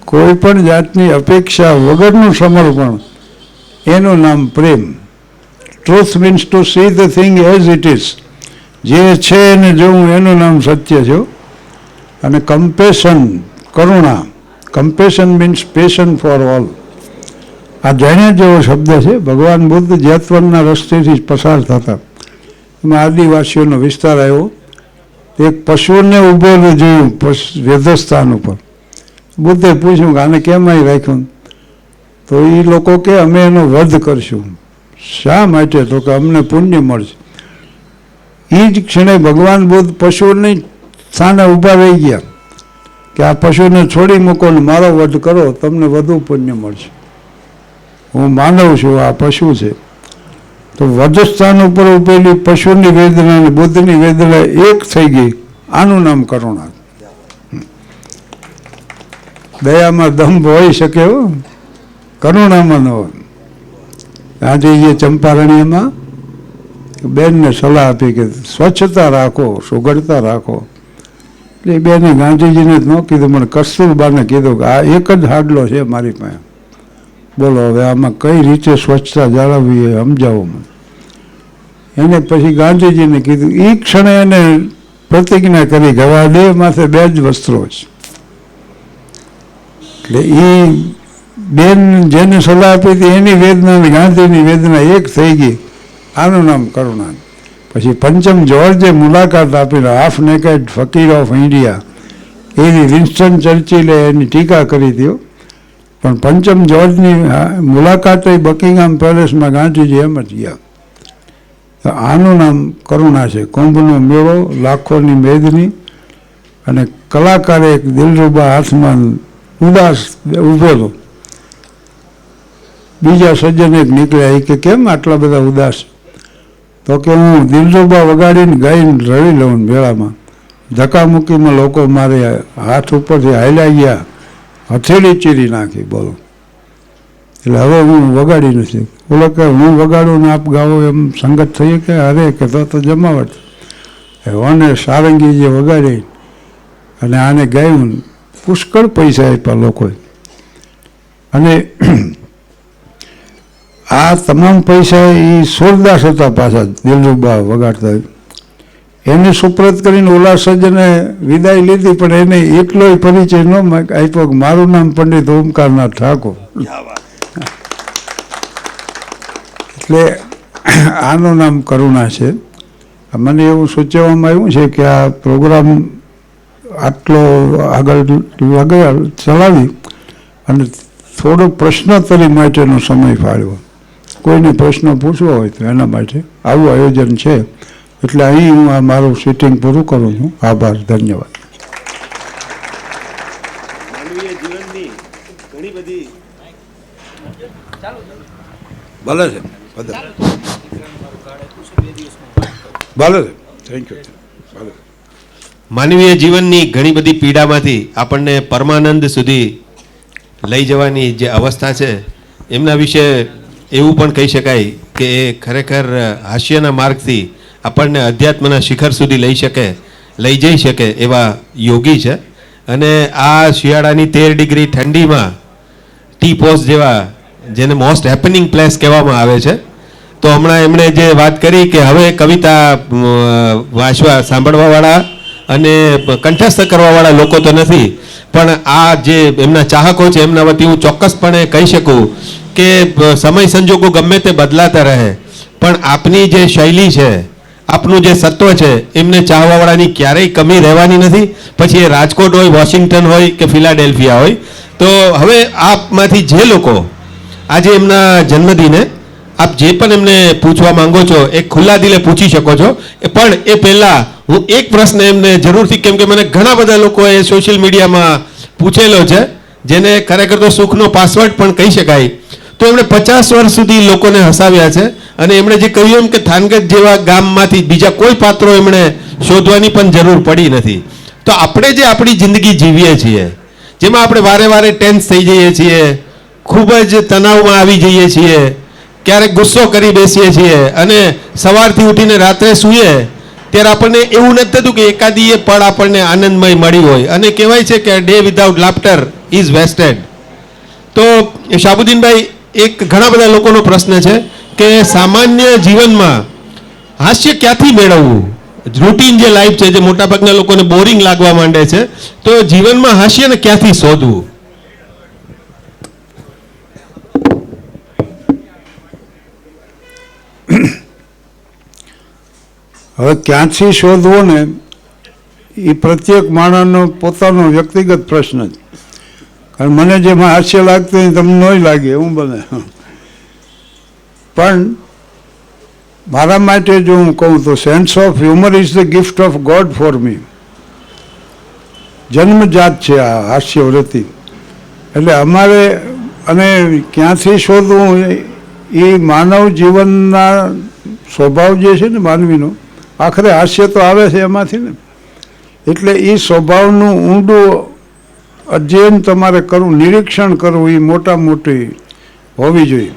કોઈ પણ જાતની અપેક્ષા વગરનું સમર્પણ, એનું નામ પ્રેમ. Truth means to see the thing as it is. જે છે એને જોવું, એનું નામ સત્ય છે. અને કમ્પેશન, કરુણા. Compassion means passion for all. આ જૈન જેવો શબ્દ છે. ભગવાન બુદ્ધ જેતવનના રસ્તેથી પસાર થતા, એમાં આદિવાસીઓનો વિસ્તાર આવ્યો. એક પશુને ઊભેલું જોયું વેદસ્થાન ઉપર. બુદ્ધે પૂછ્યું કે આને કેમ અહીં રાખ્યું? તો એ લોકો કે અમે એનો વધ કરશું. શા માટે? તો કે અમને પુણ્ય મળશે. એ જ ક્ષણે ભગવાન બુદ્ધ પશુની સ્થાને ઊભા રહી ગયા કે આ પશુને છોડી મૂકો ને મારો વધ કરો, તમને વધુ પુણ્ય મળશે. હું માનવ છું, આ પશુ છે. તો વધસ્થાન ઉપર ઉભેલી પશુની વેદના અને બુદ્ધની વેદના એક થઈ ગઈ. આનું નામ કરુણા. દયામાં દંભ હોઈ શકે, કરુણામાં ન હોય. આજે એ ચંપારણ્યમાં બેનને સલાહ આપી કે સ્વચ્છતા રાખો, સુઘડતા રાખો. એટલે બેને ગાંધીજીને જ ન કીધું, મને કસ્તુરબાને કીધું કે આ એક જ હાડલો છે મારી પાસે, બોલો હવે આમાં કઈ રીતે સ્વચ્છતા જાળવવી એ સમજાવો મને. એને પછી ગાંધીજીને કીધું. એ ક્ષણે એને પ્રતિજ્ઞા કરી કે આ દેહ માથે 2 જ વસ્ત્રો છે. એટલે એ બેન જેને સલાહ આપી હતી એની વેદના અને ગાંધીની વેદના એક થઈ ગઈ. આનું નામ કરુણા. પછી પંચમ જ્યોર્જે મુલાકાત આપી, half naked fakir of India, એની વિન્સ્ટન ચર્ચિલે એની ટીકા કરી હતી. પણ પંચમ જ્યોર્જની મુલાકાતે બકિંગહામ પેલેસમાં ગાંધીજી એમ જ ગયા. તો આનું નામ કરુણા છે. કુંભનો મેળો, લાખોની મેદની, અને કલાકારે એક દિલરુબા હાથમાં ઉદાસ ઊભો હતો. બીજા સજ્જન એક નીકળ્યા, એ કે કેમ આટલા બધા ઉદાસ? તો કે હું દિલરુબા વગાડીને ગાઈને રડી લઉં મેળામાં, ધક્કામુક્કીમાં લોકો મારે હાથ ઉપરથી હાલ્યા ગયા, હથેળી ચીરી નાખી. બોલો, એટલે હવે હું વગાડી નથી. બોલો કે હું વગાડું ને આપ ગાવો એમ સંગત થઈ કે? અરે કે તો જમાવટ. અને સારંગી જે વગાડી અને આને ગાયું, પુષ્કળ પૈસા આપ્યા લોકોએ. અને આ તમામ પૈસા એ સોરદાસ હતા પાછા દિલરુબા વગાડતા. એને સુપ્રત કરીને ઓલા સજ્જને વિદાય લીધી, પણ એને એટલોય પરિચય ન આપ્યો કે મારું નામ પંડિત ઓમકારનાથ ઠાકોર. એટલે આનું નામ કરુણા છે. મને એવું સૂચવવામાં આવ્યું છે કે આ પ્રોગ્રામ આટલો આગળ ચલાવી અને થોડો પ્રશ્નોત્તરી માટેનો સમય ફાળવ્યો. કોઈને પ્રશ્ન પૂછવો હોય તો એના માટે આવું આયોજન છે. એટલે અહીં હું આ મારું સિટિંગ પૂરું કરું છું. આભાર, ધન્યવાદ. ભલે છે, ભલે, થેન્ક યુ. માનવીય જીવનની ઘણી બધી પીડામાંથી આપણને પરમાનંદ સુધી લઈ જવાની જે અવસ્થા છે, એમના વિશે એવું પણ કહી શકાય કે એ ખરેખર હાસ્યના માર્ગથી આપણને અધ્યાત્મના શિખર સુધી લઈ જઈ શકે એવા યોગી છે. અને આ શિયાળાની 13 ડિગ્રી ઠંડીમાં ટી પોસ્ટ જેવા, જેને મોસ્ટ હેપનિંગ પ્લેસ કહેવામાં આવે છે, તો હમણાં એમણે જે વાત કરી કે હવે કવિતા સાંભળવાવાળા અને કંઠસ્થ કરવાવાળા લોકો તો નથી, પણ આ જે એમના ચાહકો છે એમના વતી હું ચોક્કસપણે કહી શકું કે સમય સંજોગો ગમે તે બદલાતા રહે, પણ આપની જે શૈલી છે, આપનું જે સત્વ છે, એમને ચાહવાવાળાની ક્યારેય કમી રહેવાની નથી. પછી એ રાજકોટ હોય, વોશિંગ્ટન હોય કે ફિલાડેલ્ફિયા હોય. તો હવે આપમાંથી જે લોકો આજે એમના જન્મદિને આપ જે પણ એમને પૂછવા માંગો છો એ ખુલ્લા દિલે પૂછી શકો છો. પણ એ પહેલાં હું એક પ્રશ્ન એમને જરૂરથી, કેમ કે મને ઘણા બધા લોકોએ સોશિયલ મીડિયામાં પૂછેલો છે, જેને ખરેખર તો સુખનો પાસવર્ડ પણ કહી શકાય. તો એમણે 50 વર્ષ સુધી લોકોને હસાવ્યા છે. અને એમણે જે કહ્યું એમ કે થાનગઢ જેવા ગામમાંથી બીજા કોઈ પાત્રો એમણે શોધવાની પણ જરૂર પડી નથી. તો આપણે જે આપણી જિંદગી જીવીએ છીએ, જેમાં આપણે વારે વારે ટેન્સ થઈ જઈએ છીએ, ખૂબ જ તણાવમાં આવી જઈએ છીએ, ક્યારેક ગુસ્સો કરી બેસીએ છીએ, અને સવારથી ઉઠીને રાત્રે સૂઈએ ત્યારે આપણને એવું નથી થતું કે એકાદી એ પળ આપણને આનંદમય મળી હોય. અને કહેવાય છે કે day without laughter is vested. તો શાહબુદ્દીનભાઈ, એક ઘણા બધા લોકોનો પ્રશ્ન છે કે સામાન્ય જીવનમાં હાસ્ય ક્યાંથી મેળવવું? રૂટીન જે લાઈફ છે, જે મોટાભાગના લોકોને બોરિંગ લાગવા માંડે છે, તો જીવનમાં હાસ્યને ક્યાંથી શોધવું? હવે ક્યાંથી શોધવો ને એ પ્રત્યેક માણસનો પોતાનો વ્યક્તિગત પ્રશ્ન છે. કારણ મને જેમાં હાસ્ય લાગતું હોય તમને નહીં લાગે એવું બને. પણ મારા માટે જો હું કહું તો sense of humour is the gift of God for me. જન્મજાત છે આ હાસ્ય વૃત્તિ. એટલે અમારે, અને ક્યાંથી શોધવું એ માનવ જીવનના સ્વભાવ જે છે ને માનવીનો, આખરે હાસ્ય તો આવે છે એમાંથી ને. એટલે એ સ્વભાવનું ઊંડું અધ્યયન તમારે કરવું, નિરીક્ષણ કરવું, એ મોટા મોટી હોવી જોઈએ.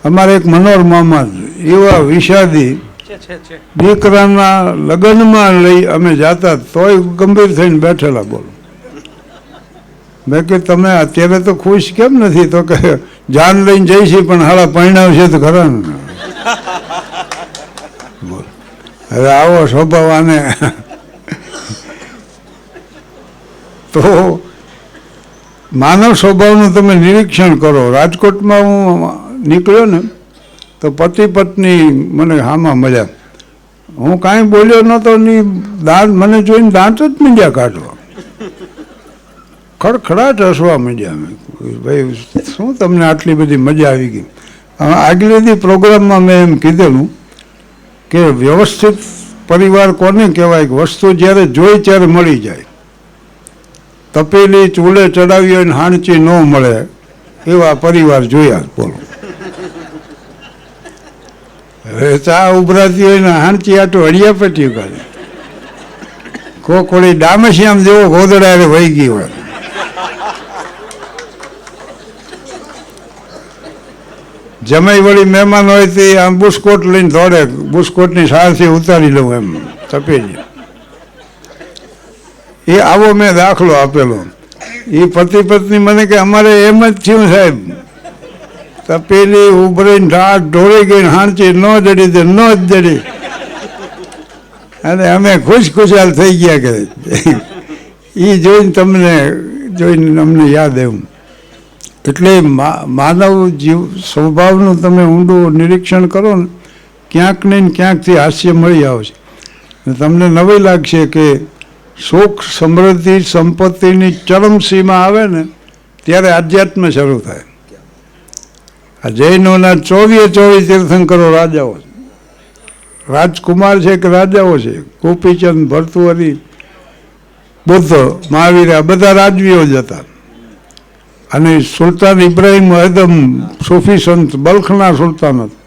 અમારે એક મનોહર મામા એવા વિષાદી, દીકરાના લગ્નમાં લઈ અમે જાતા તોય ગંભીર થઈને બેઠેલા. બોલો, મેં કે તમે અત્યારે તો ખુશ કેમ નથી? તો કે જાન લઈને જઈશી પણ હાલા પરિણાવશે તો ખરા ને. બોલ, હવે આવો સ્વભાવ આને. તો માનવ સ્વભાવનું તમે નિરીક્ષણ કરો. રાજકોટમાં હું નીકળ્યો ને તો પતિ પત્ની મને હામાં મળ્યા. હું કાંઈ બોલ્યો નહોતો ની દાંત મને જોઈને દાંત જ મીંડ્યા કાઢવા, ખડખડાટ હસવા માંડ્યા. ભાઈ શું તમને આટલી બધી મજા આવી ગઈ? આગલી દી પ્રોગ્રામમાં મેં એમ કીધેલું કે વ્યવસ્થિત પરિવાર કોને કહેવાય? વસ્તુ જ્યારે જોઈ ત્યારે મળી જાય. તપેલી ચૂલે ચડાવી હોય ને હાણચી ન મળે એવા પરિવાર જોયા. બોલો, હવે ચા ઉભરાતી હોય ને હાણચી આટું હળિયા પેટી કાઢે, કોકડી ડામશ્યામ જેવો ગોદડા વહી ગઈ હોય. જમાઈ વળી મહેમાન હોય તે આમ બુસ્કોટ લઈને દોડે, બુસ્કોટની સારથી ઉતારી લઉં એમ તપેલી. એ આવો મેં દાખલો આપેલો. એ પતિ પત્ની મને કે અમારે એમ જ થયું સાહેબ, તપેલી ઉભરીને ઢાળ ઢોળી ગઈ, હાંચી ન જડી તે ન જ જડી, અને અમે ખુશખુશાલ થઈ ગયા. કે એ જોઈને અમને યાદ આવ્યું. એટલે માનવ જીવ સ્વભાવનું તમે ઊંડું નિરીક્ષણ કરો ને, ક્યાંક ને ક્યાંકથી હાસ્ય મળી આવશે. તમને નવાઈ લાગશે કે સુખ સમૃદ્ધિ સંપત્તિની ચરમસીમા આવે ને ત્યારે આધ્યાત્મ શરૂ થાય. આ જૈનોના 24 તીર્થંકરો રાજાઓ છે, રાજકુમાર છે કે રાજાઓ છે. ગોપીચંદ, ભર્તુહરી, બુદ્ધ, મહાવીર, આ બધા રાજવીઓ જ હતા. અને સુલતાન ઇબ્રાહિમ એકદમ સૂફી સંત, બલ્ખના સુલતાન હતા.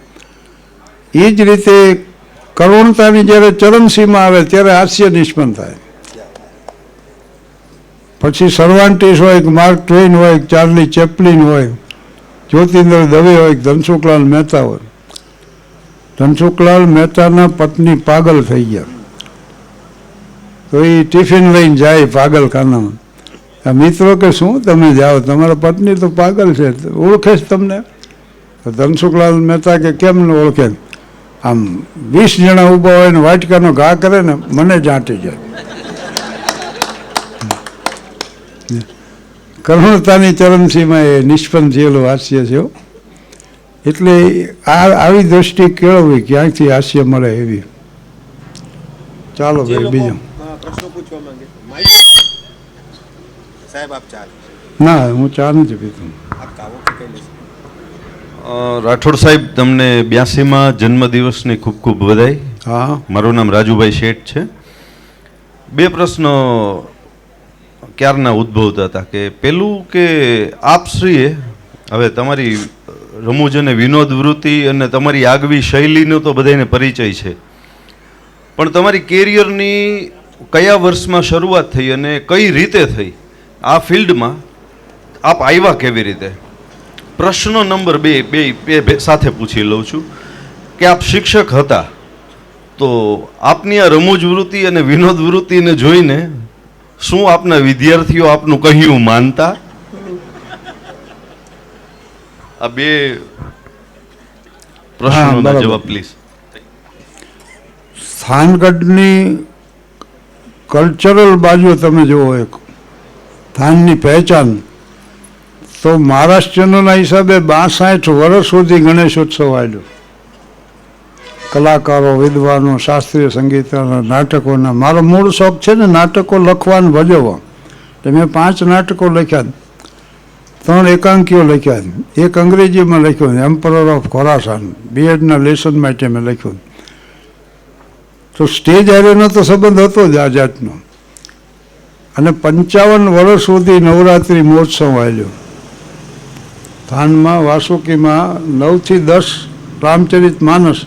એ જ રીતે કરુણતાની જ્યારે ચરમસીમા આવે ત્યારે હાસ્ય નિષ્પન્ન થાય. પછી સર્વાન્ટીસ હોય કે માર્ક ટ્વેન હોય કે ચાર્લી ચેપ્લિન હોય, જ્યોતિન્દ્ર દવે હોય કે ધનસુખલાલ મહેતા હોય. ધનસુખલાલ મહેતાના પત્ની પાગલ થઈ ગયા તો એ ટિફિન લઈને જાય પાગલખાનામાં. મિત્રો કે શું તમે જાઓ, તમારા પત્ની તો પાગલ છે, ઓળખે છે તમને? તો ધનસુખલાલ મહેતા કે કેમ ન ઓળખે? આમ 20 જણા ઊભા હોય ને વાટકાનો ઘા કરે ને મને જાંટી જાય. કરુણતાની ચરમસીમાં એ નિષ્પન્ન થયેલું હાસ્ય છે. એટલે આવી દ્રષ્ટિ કેળવવી, ક્યાંકથી હાસ્ય મળે એવી. ચાલો ભાઈ બીજું. પ્રશ્નો પૂછવા માંગે સાહેબ, આપ ચા? ના, હું ચા નથી પીતો. રાઠોડ સાહેબ, તમને 82માં જન્મદિવસની ખૂબ ખૂબ વધાઈ. હા, મારું નામ રાજુભાઈ શેઠ છે. 2 પ્રશ્નો ક્યારના ઉદ્ભવતા હતા. કે પેલું કે આપશ્રીએ હવે તમારી રમૂજ અને વિનોદ વૃત્તિ અને તમારી આગવી શૈલીનો તો બધાને પરિચય છે, પણ તમારી કેરિયરની કયા વર્ષમાં શરૂઆત થઈ અને કઈ રીતે થઈ? આ ફિલ્ડમાં આપ આવ્યા કેવી રીતે? પ્રશ્ન નંબર 2 સાથે પૂછી લઉં છું કે આપ શિક્ષક હતા તો આપની આ રમૂજ વૃત્તિ અને વિનોદ વૃત્તિને જોઈને શું આપના વિદ્યાર્થીઓ આપનું કહ્યું માનતા? આ 2 પ્રશ્નોના જવાબ પ્લીઝ. થાનગઢની કલ્ચરલ બાજુ તમે જુઓ, એક થાનની પહેચાન તો મહારાષ્ટ્રના હિસાબે 62 વર્ષ સુધી ગણેશોત્સવ આવ્યો. કલાકારો, વિદ્વાનો, શાસ્ત્રીય સંગીતના, નાટકોના. મારો મૂળ શોખ છે ને નાટકો લખવાનું, ભજવવા. એટલે મેં 5 નાટકો લખ્યા, 3 એકાંકીઓ લખ્યા, 1 અંગ્રેજીમાં લખ્યું, એમ્પરર ઓફ ખોરાસાન, બીએડના લેસન માટે મેં લખ્યું. તો સ્ટેજ હારેનો તો સંબંધ હતો જ આ જાતનો. અને 55 વર્ષ સુધી નવરાત્રિ મહોત્સવ આવ્યો થાનમાં. વાસુકીમાં 9 થી 10 રામચરિત માનસ,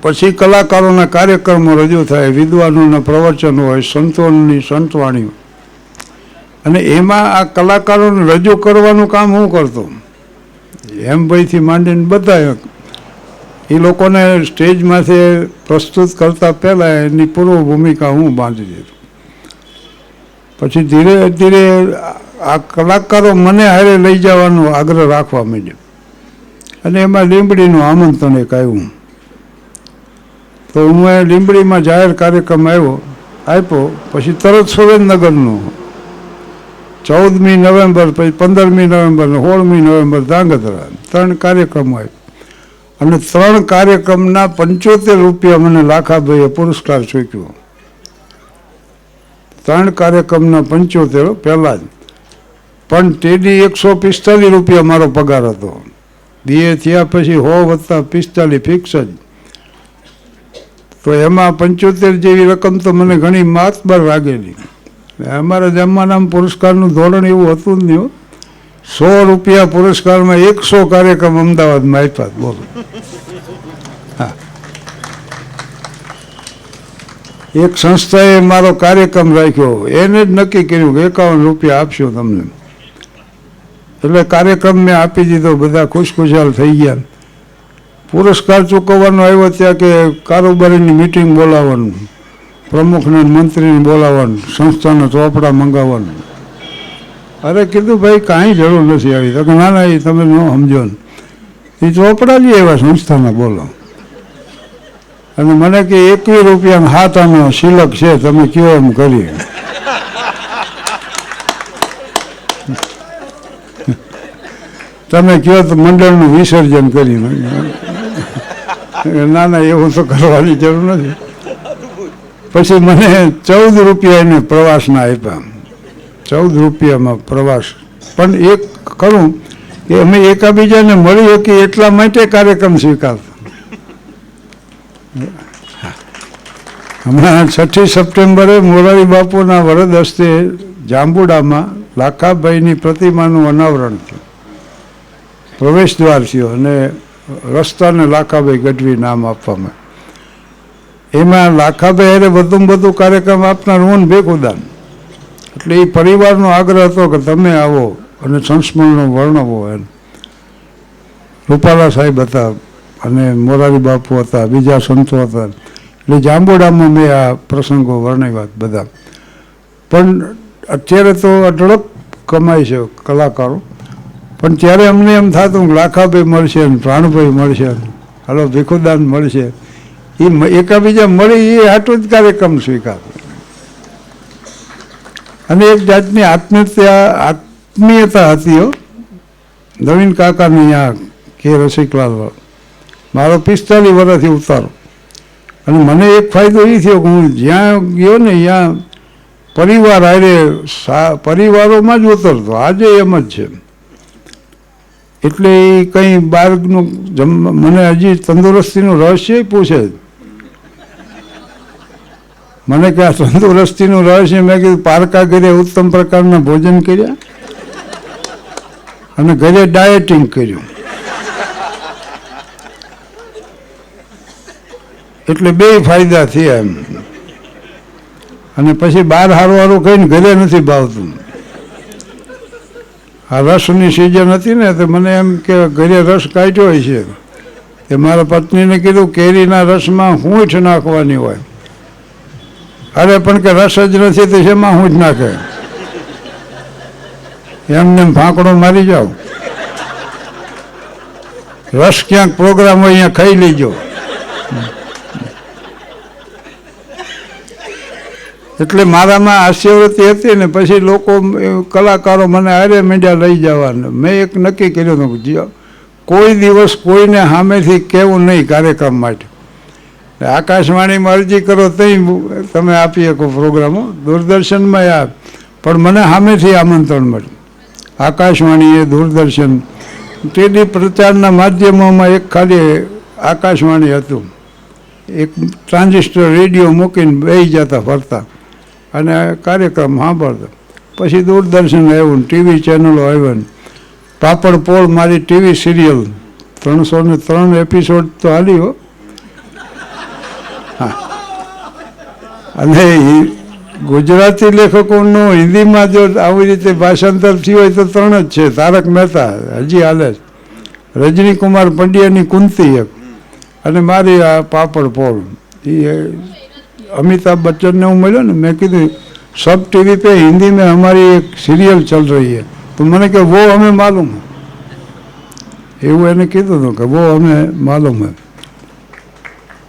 પછી કલાકારોના કાર્યક્રમો રજૂ થાય, વિદ્વાનોના પ્રવચનો હોય, સંતોની સંતવાણીઓ. અને એમાં આ કલાકારોને રજૂ કરવાનું કામ હું કરતો. હેમભાઈથી માંડીને બધા એ લોકોને સ્ટેજમાંથી પ્રસ્તુત કરતા પહેલાં એની પૂર્વ ભૂમિકા હું બાંધી દીધું. પછી ધીરે ધીરે આ કલાકારો મને હારે લઈ જવાનો આગ્રહ રાખવા માંડ્યો. અને એમાં લીંબડીનું આમંત્રણ એક આવ્યું. તો હું લીંબડીમાં જાહેર કાર્યક્રમ આપ્યો. પછી તરત સુરેન્દ્રનગરનો 14મી નવેમ્બર, પછી 15મી નવેમ્બર ને 16મી નવેમ્બર ધાંગધ્રા, 3 કાર્યક્રમ હોય. અને 3 કાર્યક્રમના 75 રૂપિયા મને લાખાભાઈએ પુરસ્કાર ચૂક્યો. 3 કાર્યક્રમના 75 પહેલાં જ. પણ તેડી 145 રૂપિયા મારો પગાર હતો. બીએ થયા પછી 100 + 45 ફિક્સ જ. તો એમાં 75 જેવી રકમ તો મને ઘણી માતબર લાગેલી. અમારા જમાનામાં પુરસ્કારનું ધોરણ એવું હતું જ નહીં. 100 રૂપિયા પુરસ્કારમાં 100 કાર્યક્રમ અમદાવાદમાં આપ્યા. બોલો. હા, એક સંસ્થાએ મારો કાર્યક્રમ રાખ્યો, એને જ નક્કી કર્યું કે 51 રૂપિયા આપશો તમને. એટલે કાર્યક્રમ મેં આપી દીધો, બધા ખુશખુશાલ થઈ ગયા. પુરસ્કાર ચૂકવવાનો આવ્યો ત્યાં કે કારોબારીની મિટિંગ બોલાવવાનું, પ્રમુખને મંત્રીને બોલાવવાનું, સંસ્થાના ચોપડા મંગાવવાનું. અરે કીધું ભાઈ કાંઈ જરૂર નથી આવી. તો કે ના ના, એ તમે ન સમજો ને, એ ચોપડા લઈ આવ્યા સંસ્થાના, બોલો. અને મને કે 21 રૂપિયાનો હાથાનો શિલક છે, તમે કયો એમ કરી. તમે કહો તો મંડળનું વિસર્જન કરી. ના ના, એવું તો કરવાની જરૂર નથી. પછી મને 14 રૂપિયા એને પ્રવાસના આપ્યા. 14 રૂપિયામાં પ્રવાસ. પણ એક ખરું કે અમે એકાબીજાને મળી શકીએ એટલા માટે કાર્યક્રમ સ્વીકારતા. હમણાં 6 સપ્ટેમ્બરે મોરારી બાપુના વરદ હસ્તે જાંબુડામાં લાખાભાઈની પ્રતિમાનું અનાવરણ થયું. પ્રવેશ દ્વાર થયો અને રસ્તાને લાખાભાઈ ગઢવી નામ આપવામાં. એમાં લાખાભાઈ અરે વધુમાં વધુ કાર્યક્રમ આપનાર હું ભેખુદાન. એટલે એ પરિવારનો આગ્રહ હતો કે તમે આવો અને સંસ્મરણો વર્ણવો. એમ રૂપાલા સાહેબ હતા અને મોરારી બાપુ હતા, બીજા સંતો હતા. એટલે જાંબુડામાં મેં આ પ્રસંગો વર્ણવ્યા બધા. પણ અત્યારે તો અઢળક કમાય છે કલાકારો. પણ ત્યારે અમને એમ થતું કે લાખાભાઈ મળશે ને પ્રાણભાઈ મળશે, હાલો ભીખુદાન મળશે. એ એકાબીજા મળી એ હાટું જ કાર્યક્રમ સ્વીકાર. અને એક જાતની આત્મીયતા હતી. નવીન કાકાને અહીંયા કે રસિકલાલ, મારો 45 વર્ષથી ઉતારો. અને મને એક ફાયદો એ થયો કે હું જ્યાં ગયો ને ત્યાં પરિવાર આરે પરિવારોમાં જ ઉતરતો. આજે એમ જ છે. એટલે એ કંઈ બહારનું મને હજી તંદુરસ્તીનું રહસ્ય પૂછે. મને કે આ તંદુરસ્તીનું રહસ્ય, મેં કીધું પારકા ઘરે ઉત્તમ પ્રકારના ભોજન કર્યા અને ઘરે ડાયટિંગ કર્યું. એટલે 2 ફાયદા થયા એમ. અને પછી બહાર હારું કહીને ઘરે નથી ભાવતું. આ રસની સિઝન હતી ને, તો મને એમ કે ઘરે રસ કાઢ્યો હોય છે. તે મારા પત્નીને કીધું કેરીના રસમાં હૂંઠ નાખવાની હોય. અરે પણ કે રસ જ નથી તો શેમાં હૂંઠ નાખે? એમને ફાંકડો મારી જાઓ. રસ ક્યાંક પ્રોગ્રામ હોય અહીંયા ખાઈ લેજો. એટલે મારામાં હાસ્યવૃત્તિ હતી ને. પછી લોકો કલાકારો મને હારે મીડિયા લઈ જવાના. મેં એક નક્કી કર્યું હતું, કોઈ દિવસ કોઈને સામેથી કહેવું નહીં કાર્યક્રમ માટે. આકાશવાણીમાં અરજી કરો તઈ તમે આપી શકો પ્રોગ્રામો, દૂરદર્શનમાં આ. પણ મને સામેથી આમંત્રણ મળ્યું. આકાશવાણીએ, દૂરદર્શન, ટીવી પ્રચારના માધ્યમોમાં એક ખાલી આકાશવાણી હતું. એક ટ્રાન્ઝિસ્ટર રેડિયો મૂકીને બેસી જતા ફરતા અને કાર્યક્રમ સાંભળતા. પછી દૂરદર્શન આવ્યું, ટીવી ચેનલો આવ્યા. પાપડ પોળ મારી ટીવી સિરિયલ 303 એપિસોડ તો હાલી હો. હા, અને ગુજરાતી લેખકોનું હિન્દીમાં જો આવી રીતે ભાષાંતર થયું હોય તો 3 જ છે. તારક મહેતા હજી હાલે, રજનીકુમાર પંડ્યાની કુંતી એક, અને મારી આ પાપડ પોળ. એ अमिताभ बच्चन ने मिलो ना, मैं कीधु सब टीवी पे हिंदी में हमारी एक सीरियल चल रही है, तो मैंने कहा वो हमें मालूम है. એવું એને કીધું હતું કે वो हमें मालूम है.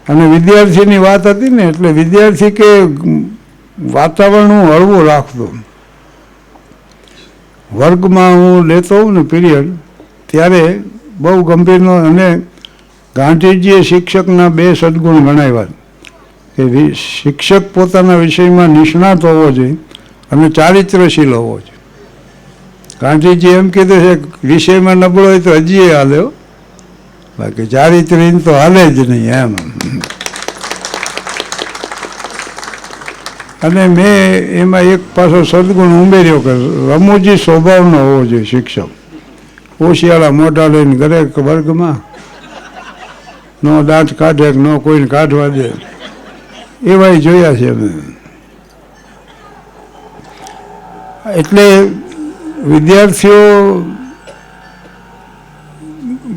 અને વિદ્યાર્થીની વાત હતી ને, એટલે વિદ્યાર્થી કે વાતાવરણ હું હળવું રાખતો. વર્ગમાં હું લેતો હોઉં ને પીરિયડ, ત્યારે બહુ ગંભીરનો, અને ગાંધીજીએ શિક્ષકના 2 સદગુણ ગણાવ્યા કે શિક્ષક પોતાના વિષયમાં નિષ્ણાત હોવો જોઈએ અને ચારિત્રશીલ હોવો જોઈએ. ગાંધીજી એમ કીધું છે વિષયમાં નબળો હોય તો હજી હાલ્યો, બાકી ચારિત્રહીન તો હાલે જ નહીં એમ. અને મેં એમાં એક પાછો સદગુણ ઉમેર્યો કે રમૂજી સ્વભાવનો હોવો જોઈએ શિક્ષક. હોશિયાળા મોઢા લઈને દરેક વર્ગમાં નો દાંત કાઢે કે નો કોઈને કાઢવા દે, એવા જોયા છે અમે. એટલે વિદ્યાર્થીઓ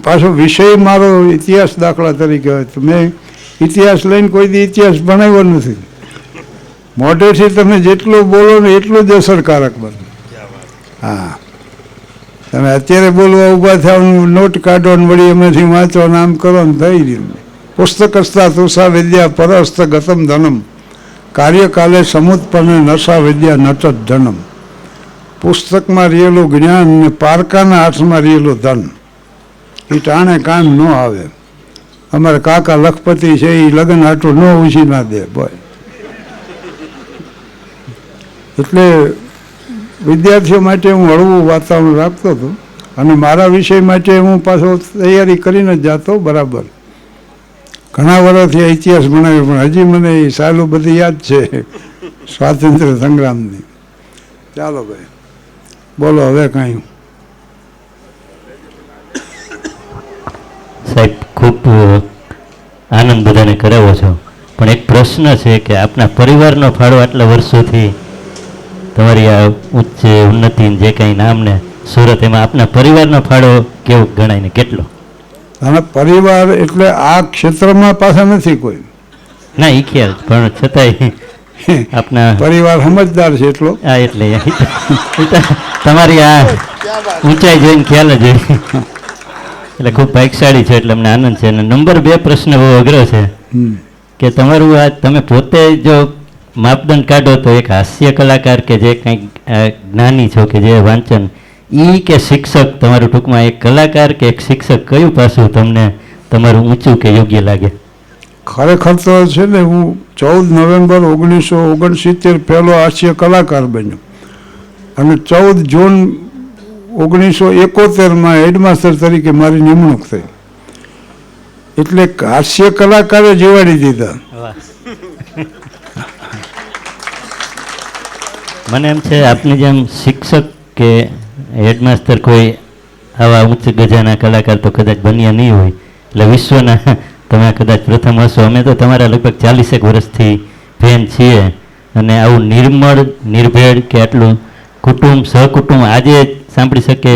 પાછો વિષય મારો ઇતિહાસ દાખલા તરીકે હોય તો મેં ઇતિહાસ લઈને કોઈ દી ઇતિહાસ ભણાવ્યો નથી. મોઢેથી તમે જેટલું બોલો ને એટલું જ અસરકારક બને. હા, તમે અત્યારે બોલવા ઊભા થાવ, નોટ કાઢો ને વળી એમાંથી વાંચો ને આમ કરો ને થઈ ગયું. પુસ્તકસ્તા તુષા વિદ્યા પરસ્ત ગતમ ધનમ કાર્યકાલે સમુત્પન્ન નશા વિદ્યા નટત ધનમ. પુસ્તકમાં રહેલું જ્ઞાન ને પારકાના હાથમાં રહેલું ધન એ ટાણે કામ ન આવે. અમારે કાકા લખપતિ છે, એ લગ્ન હાટું ન ઉછી ના દે બોય. એટલે વિદ્યાર્થીઓ માટે હું હળવું વાતાવરણ રાખતો હતો, અને મારા વિષય માટે હું પાછો તૈયારી કરીને જ જાતો બરાબર. ઘણા વર્ષથી ઇતિહાસ ભણાવ્યો, પણ હજી મને એ સાલું બધી યાદ છે સ્વાતંત્ર્ય સંગ્રામની. ચાલો ભાઈ, બોલો હવે કાંઈ. સાહેબ, ખૂબ આનંદ બધાને કરાવો છો, પણ એક પ્રશ્ન છે કે આપના પરિવારનો ફાળો આટલા વર્ષોથી તમારી આ ઉચ્ચ ઉન્નતિ જે કંઈ નામને સુરત, એમાં આપના પરિવારનો ફાળો કેવો ગણાય ને કેટલો? અને પરિવાર એટલે આ ક્ષેત્રમાં પાછા નથી કોઈ. ના, એ ખ્યાલ, પણ છતાંય આપના પરિવાર સમજદાર છે એટલો. હા, એટલે તમારી આ ઊંચાઈ જોઈને ખ્યાલ જ હોય. એટલે ખૂબ ભાગ્યશાળી છે, એટલે અમને આનંદ છે. અને નંબર 2 પ્રશ્ન બહુ અઘરો છે કે તમારું આ તમે પોતે જો માપદંડ કાઢો તો એક હાસ્ય કલાકાર કે જે કંઈક જ્ઞાની છો કે જે વાંચન, ઈ કે શિક્ષક, તમારું ટૂંકમાં એક કલાકાર કે એક શિક્ષક, કયું પાસું તમને તમારું ઊંચું કે યોગ્ય લાગે? ખરેખર તો છે ને, હું 14 નવેમ્બર 1969 પહેલો હાસ્ય કલાકાર બન્યો, અને 14 જૂન 1971 હેડમાસ્ટર તરીકે મારી નિમણૂક થઈ. એટલે હાસ્ય કલાકારે જીવાડી દીધા. મને એમ છે આપની જેમ શિક્ષક કે હેડમાસ્ટર કોઈ આવા ઉચ્ચ ગજાના કલાકાર તો કદાચ બન્યા નહીં હોય. એટલે વિશ્વના તમે કદાચ પ્રથમ હશો. અમે તો તમારા લગભગ 40 વર્ષથી ફેન છીએ, અને આવું નિર્મળ, નિર્ભેળ કે આટલું કુટુંબ, સહકુટુંબ આજે સાંભળી શકે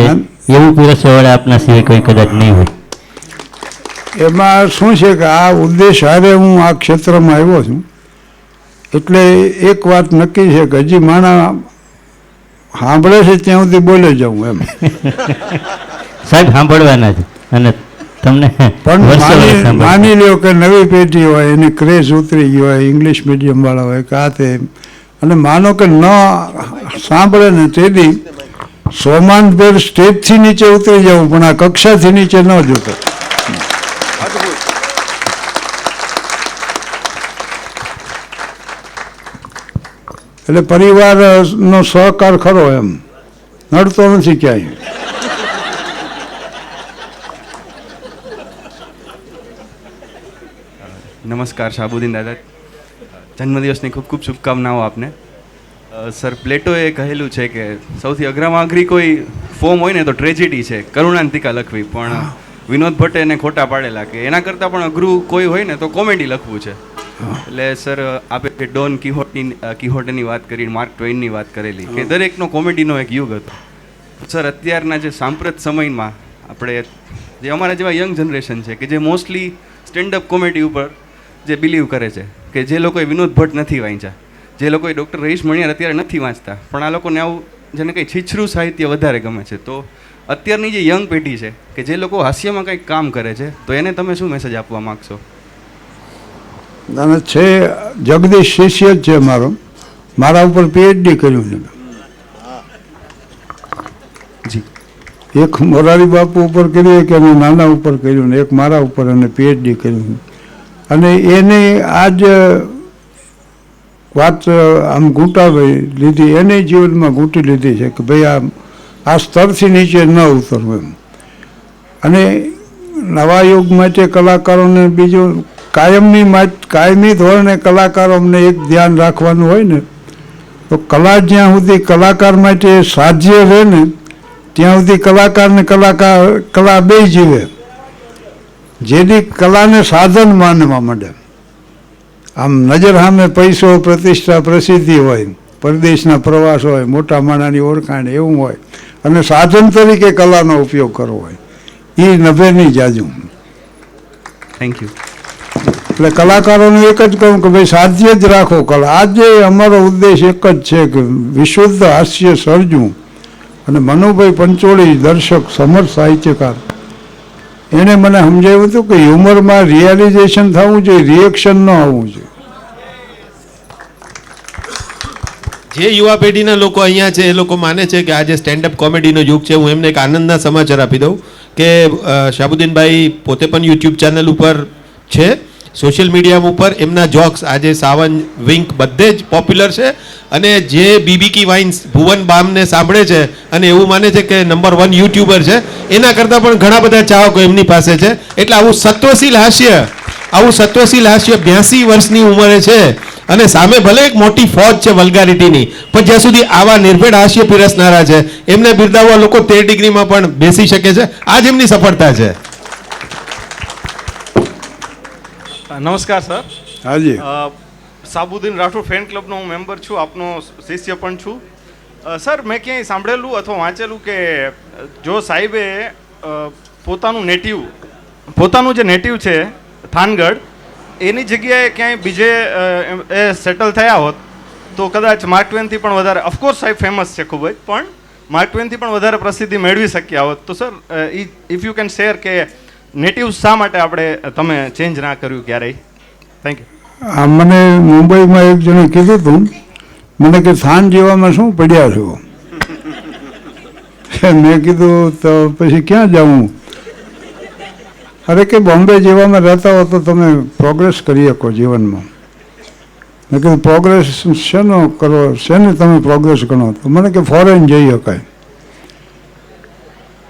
એવું પીરસવાવાળા આપના સિવાય કોઈ કદાચ નહીં હોય. એમાં શું છે કે આ ઉદ્દેશ હારે હું આ ક્ષેત્રમાં આવ્યો છું, એટલે એક વાત નક્કી છે કે હજી માણા સાંભળે છે ત્યાં સુધી બોલે જાઉં એમ. સાહેબ, સાંભળવાના જ. અને તમને પણ માની લ્યો કે નવી પેઢી હોય, એની ક્રેઝ ઉતરી ગયો હોય, ઇંગ્લિશ મીડિયમવાળા હોય કે આ તે, અને માનો કે ન સાંભળે ને તેથી સોમાનભેર સ્ટેજથી નીચે ઉતરી જવું, પણ આ કક્ષાથી નીચે ન જોતો. એટલે પરિવારનો સહકાર ખરો, એમ નડતો નથી ક્યાંય. નમસ્કાર શાહબુદ્દીન દાદા, જન્મદિવસની ખૂબ ખૂબ શુભકામનાઓ આપને. સર, પ્લેટોએ કહેલું છે કે સૌથી અઘરામાં અઘરી કોઈ ફોર્મ હોય ને તો ટ્રેજેડી છે, કરુણાંતિકા લખવી. પણ વિનોદ ભટ્ટે એને ખોટા પાડેલા કે એના કરતાં પણ અઘરું કોઈ હોય ને તો કોમેડી લખવું છે. એટલે સર, આપે ડોન કિહોટેની વાત કરી, માર્ક ટ્વેઇનની વાત કરેલી કે દરેકનો કોમેડીનો એક યુગ હતો. સર, અત્યારના જે સાંપ્રત સમયમાં આપણે જે અમારા જેવા યંગ જનરેશન છે કે જે મોસ્ટલી સ્ટેન્ડઅપ કોમેડી ઉપર જે બિલીવ કરે છે, કે જે લોકોએ વિનોદ ભટ્ટ નથી વાંચ્યા, જે લોકોએ ડૉક્ટર રહીશ મણિયાર અત્યારે નથી વાંચતા, પણ આ લોકોને આવું જેને કંઈ છીછરું સાહિત્ય વધારે ગમે છે, તો અત્યારની જે યંગ પેઢી છે કે જે લોકો હાસ્યમાં કંઈક કામ કરે છે, તો એને તમે શું મેસેજ આપવા માગશો? અને છે જગદીશ શિષ્ય જ છે મારો, મારા ઉપર PhD કર્યું છે. એક મોરારી બાપુ ઉપર કર્યું કે અને નાના ઉપર કર્યું ને એક મારા ઉપર અને PhD કર્યું. અને એને આજ વાત આમ ગૂંટાવી લીધી, એને જીવનમાં ગૂંટી લીધી છે કે ભાઈ આ સ્તરથી નીચે ન ઉતરવું એમ. અને નવા યુગ માટે કલાકારોને બીજું કાયમી ધોરણે કલાકારોને એક ધ્યાન રાખવાનું હોય ને, તો કલા જ્યાં સુધી કલાકાર માટે સાધ્ય રહે ને ત્યાં સુધી કલાકાર ને કલા બે જીવે. જેથી કલાને સાધન માનવા માંડે, આમ નજર સામે પૈસો, પ્રતિષ્ઠા, પ્રસિદ્ધિ હોય, પરદેશના પ્રવાસ હોય, મોટા માણાની ઓળખાણ એવું હોય, અને સાધન તરીકે કલાનો ઉપયોગ કરવો હોય, એ નભે નહીં જાજુ. Thank you. એટલે કલાકારોને એક જ કહું કે ભાઈ સાધ્ય જ રાખો કલા. આજે અમારો ઉદ્દેશ એક જ છે કે વિશુદ્ધ હાસ્ય સર્જવું. અને મનુભાઈ પંચોળી, દર્શક, સમર્થ સાહિત્યકાર, એણે મને સમજાવ્યું હતું કે હ્યુમરમાં રિયલાઇઝેશન થવું જોઈએ, રિએક્શન ન આવવું જોઈએ. જે યુવા પેઢીના લોકો અહીંયા છે એ લોકો માને છે કે આજે સ્ટેન્ડઅપ કોમેડીનો યુગ છે. હું એમને એક આનંદના સમાચાર આપી દઉં કે શાહબુદ્દીનભાઈ પોતે પણ યુટ્યુબ ચેનલ ઉપર છે, સોશિયલ મીડિયા ઉપર એમના જોક્સ આજે સાવન, વિંક બધે જ પોપ્યુલર છે. અને જે બીબીકી વાઇન્સ ભુવન બામને સાંભળે છે અને એવું માને છે કે નંબર 1 યુટ્યુબર છે, એના કરતાં પણ ઘણા બધા ચાહકો એમની પાસે છે. એટલે આવું સત્વશીલ હાસ્ય 82 વર્ષની ઉંમરે છે અને સામે ભલે એક મોટી ફોજ છે વલ્ગારિટીની, પણ જ્યાં સુધી આવા નિર્ભેળ હાસ્ય પીરસનારા છે એમને બિરદાવવા લોકો 13 ડિગ્રીમાં પણ બેસી શકે છે. આ જ એમની સફળતા છે. નમસ્કાર સર. હાજી. શાહબુદ્દીન રાઠોડ ફેન ક્લબનો હું મેમ્બર છું, આપનો શિષ્ય પણ છું. સર, મેં ક્યાંય સાંભળેલું અથવા વાંચેલું કે જો સાહેબે પોતાનું જે નેટિવ છે થાનગઢ, એની જગ્યાએ ક્યાંય બીજે એ સેટલ થયા હોત તો કદાચ માર્ક ટ્વેનથી પણ વધારે, ઓફકોર્સ સાહેબ ફેમસ છે ખૂબ જ, પણ માર્ક ટ્વેનથી પણ વધારે પ્રસિદ્ધિ મેળવી શક્યા હોત. તો sir, if you can share કે નેટિવ શા માટે તમે ચેન્જ ના કર્યું ક્યારેય? Thank you. આ મને મુંબઈમાં એક જણે કીધું હતું, મને કે થાન જેવામાં શું પડ્યા છો? મેં કીધું તો પછી ક્યાં જાઉં? અરે કે બોમ્બે જેવામાં રહેતા હો તો તમે પ્રોગ્રેસ કરી શકો જીવનમાં. મેં કીધું પ્રોગ્રેસ શેનો કરો, શેને તમે પ્રોગ્રેસ ગણો? તો મને કે ફોરેન જઈ શકાય.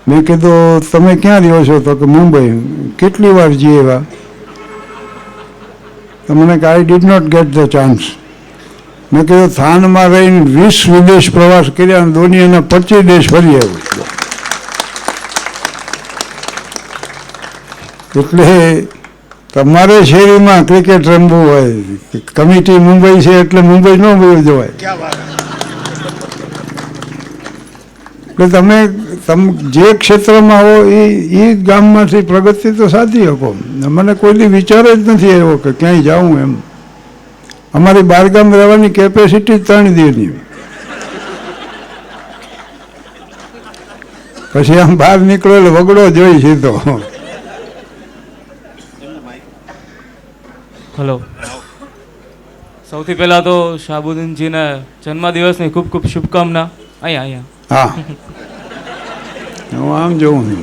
મેં કીધું તમે ક્યાં રહ્યો છો? તો કે મુંબઈ. કેટલી વાર જઈએ એવા? તો મને કે I did not get the chance. મેં કીધું થાનમાં રહીને 20 વિદેશ પ્રવાસ કર્યા અને દુનિયાના 25 દેશ ફરી આવ્યો. એટલે તમારે શેરીમાં ક્રિકેટ રમવું હોય, કમિટી મુંબઈ છે એટલે મુંબઈ ન વયું જવાય. એટલે તમે જે ક્ષેત્રમાં હો એ ગામમાંથી પ્રગતિ તો સાધી શકો. મને કોઈથી વિચાર જ નથી આવ્યો કે ક્યાંય જાઉં એમ. અમારી બહારગામ રહેવાની કેપેસિટી 3 દિવસની. પછી આમ બહાર નીકળો એટલે વગડો જોઈ સીધો. હલો, સૌથી પહેલાં તો શાહબુદ્દીનજીને જન્મદિવસની ખૂબ ખૂબ શુભકામના. અહીંયા હા, હું આમ જોઉં છું.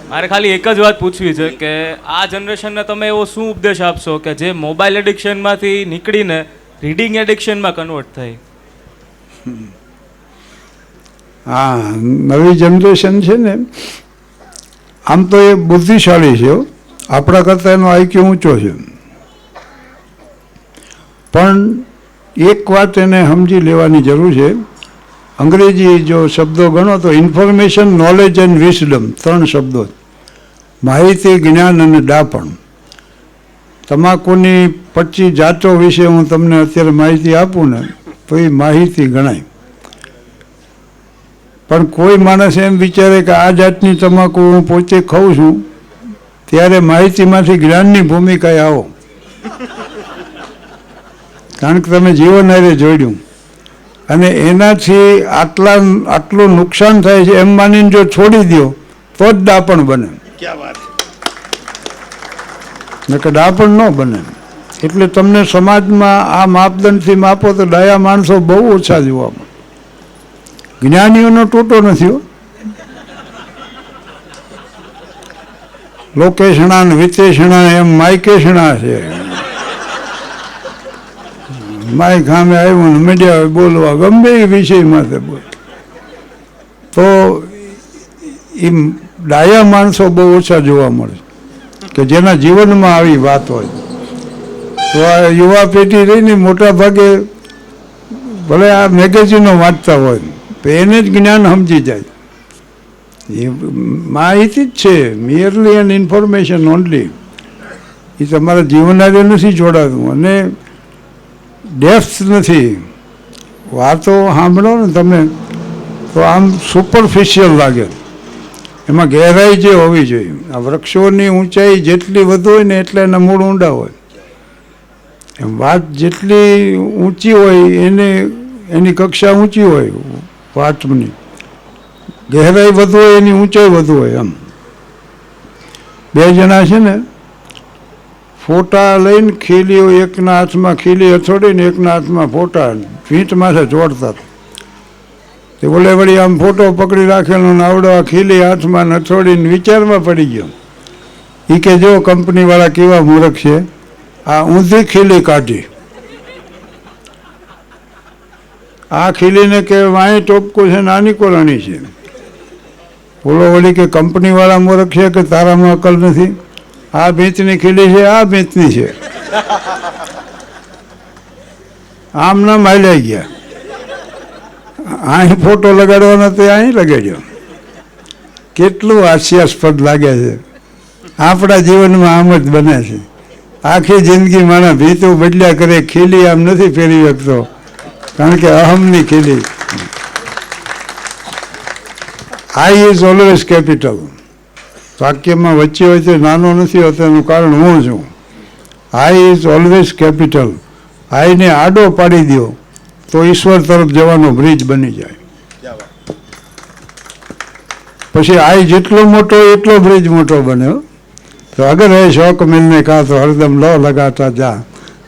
મારે ખાલી એક જ વાત પૂછવી છે કે આ જનરેશનને તમે એવો શું ઉપદેશ આપશો કે જે મોબાઈલ એડિક્શનમાંથી નીકળીને રીડિંગ એડિક્શનમાં કન્વર્ટ થાય? હા, નવી જનરેશન છે ને, આમ તો એ બુદ્ધિશાળી છે, આપણા કરતાં એનો આઈક્યુ ઊંચો છે. પણ એક વાત એને સમજી લેવાની જરૂર છે. અંગ્રેજી જો શબ્દો ગણો તો ઇન્ફોર્મેશન, નોલેજ એન્ડ વિઝડમ 3 શબ્દો. માહિતી, જ્ઞાન અને ડાપણ. તમાકુની 25 જાતો વિશે હું તમને અત્યારે માહિતી આપું ને તો એ માહિતી ગણાય. પણ કોઈ માણસ એમ વિચારે કે આ જાતની તમાકુ હું પોતે ખાઉં છું, ત્યારે માહિતીમાંથી જ્ઞાનની ભૂમિકાએ આવો. કારણ કે તમે જીવન હારે જોડ્યું અને એનાથી આટલું નુકસાન થાય છે એમ માનીને જો છોડી દો તો જ ડાપણ બને. નકર ડાપણ ન બને. એટલે તમને સમાજમાં આ માપદંડથી માપો તો ડાયા માણસો બહુ ઓછા જોવા મળે. જ્ઞાનીઓનો ટોટો નથી હો. લોકેશણા ને વિતેષણા એમ માયકેશણા છે. માય સામે આવ્યું ને મીડિયા બોલવા ગમે એ વિષયમાં બોલ તો એ ડાયા માણસો બહુ ઓછા જોવા મળે કે જેના જીવનમાં આવી વાત હોય. તો આ યુવા પેઢી રહીને મોટા ભાગે ભલે આ મેગેઝિનો વાંચતા હોય તો એને જ જ્ઞાન સમજી જાય. એ માહિતી જ છે, મિયરલી એન ઇન્ફોર્મેશન ઓનલી. એ તમારા જીવન આજે નથી જોડાતું અને ડેપ્થ નથી. વાતો સાંભળો ને તમે તો આમ સુપરફિશિયલ લાગે, એમાં ગહેરાઈ જે હોવી જોઈએ. આ વૃક્ષોની ઊંચાઈ જેટલી વધુ હોય ને એટલે એના મૂળ ઊંડા હોય. એમ વાત જેટલી ઊંચી હોય એની કક્ષા ઊંચી હોય, વાતની ગહેરાઈ વધુ હોય એની ઊંચાઈ વધુ હોય. એમ બે જણા છે ને ફોટા લઈને ખીલી, એકના હાથમાં ખીલી હથોડીને એકના હાથમાં ફોટા વીંટ માથે જોડતા. તે બોલે વળી આમ ફોટો પકડી રાખેલો ને આવડો આ ખીલી હાથમાં હથોડીને વિચારમાં પડી ગયો. એ કે જો કંપનીવાળા કેવા મૂર્ખ છે, આ ઊંધી ખીલી કાઢી, આ ખીલીને કે વાંય ટોપકું છે નાની કોલણી છે. બોલો વળી કે કંપનીવાળા મૂર્ખ છે કે તારામાં અકલ નથી? આ ભેંચની ખીલી છે, આ ભેંચની છે. આમ ના માલ્યા ગયા. અહીં ફોટો લગાડવાનો તે અહીં લગાડ્યો. કેટલું હાસ્યાસ્પદ લાગે છે. આપણા જીવનમાં આમ જ બને છે. આખી જિંદગી મારા ભીતું બદલ્યા કરે, ખીલી આમ નથી ફેરવી શકતો કારણ કે અહમની ખીલી. આઈ ઇઝ ઓલવેઝ કેપિટલ. વાક્યમાં વચ્ચે હોય તો નાનો નથી હોતો, એનું કારણ હું છું. આઈ ઇઝ ઓલવેઝ કેપિટલ. આઈને આડો પાડી દો તો ઈશ્વર તરફ જવાનો બ્રિજ બની જાય. પછી આઈ જેટલો મોટો એટલો બ્રિજ મોટો બન્યો. तो अगर है शौक मिलने का तो हरदम लो लगाता जा,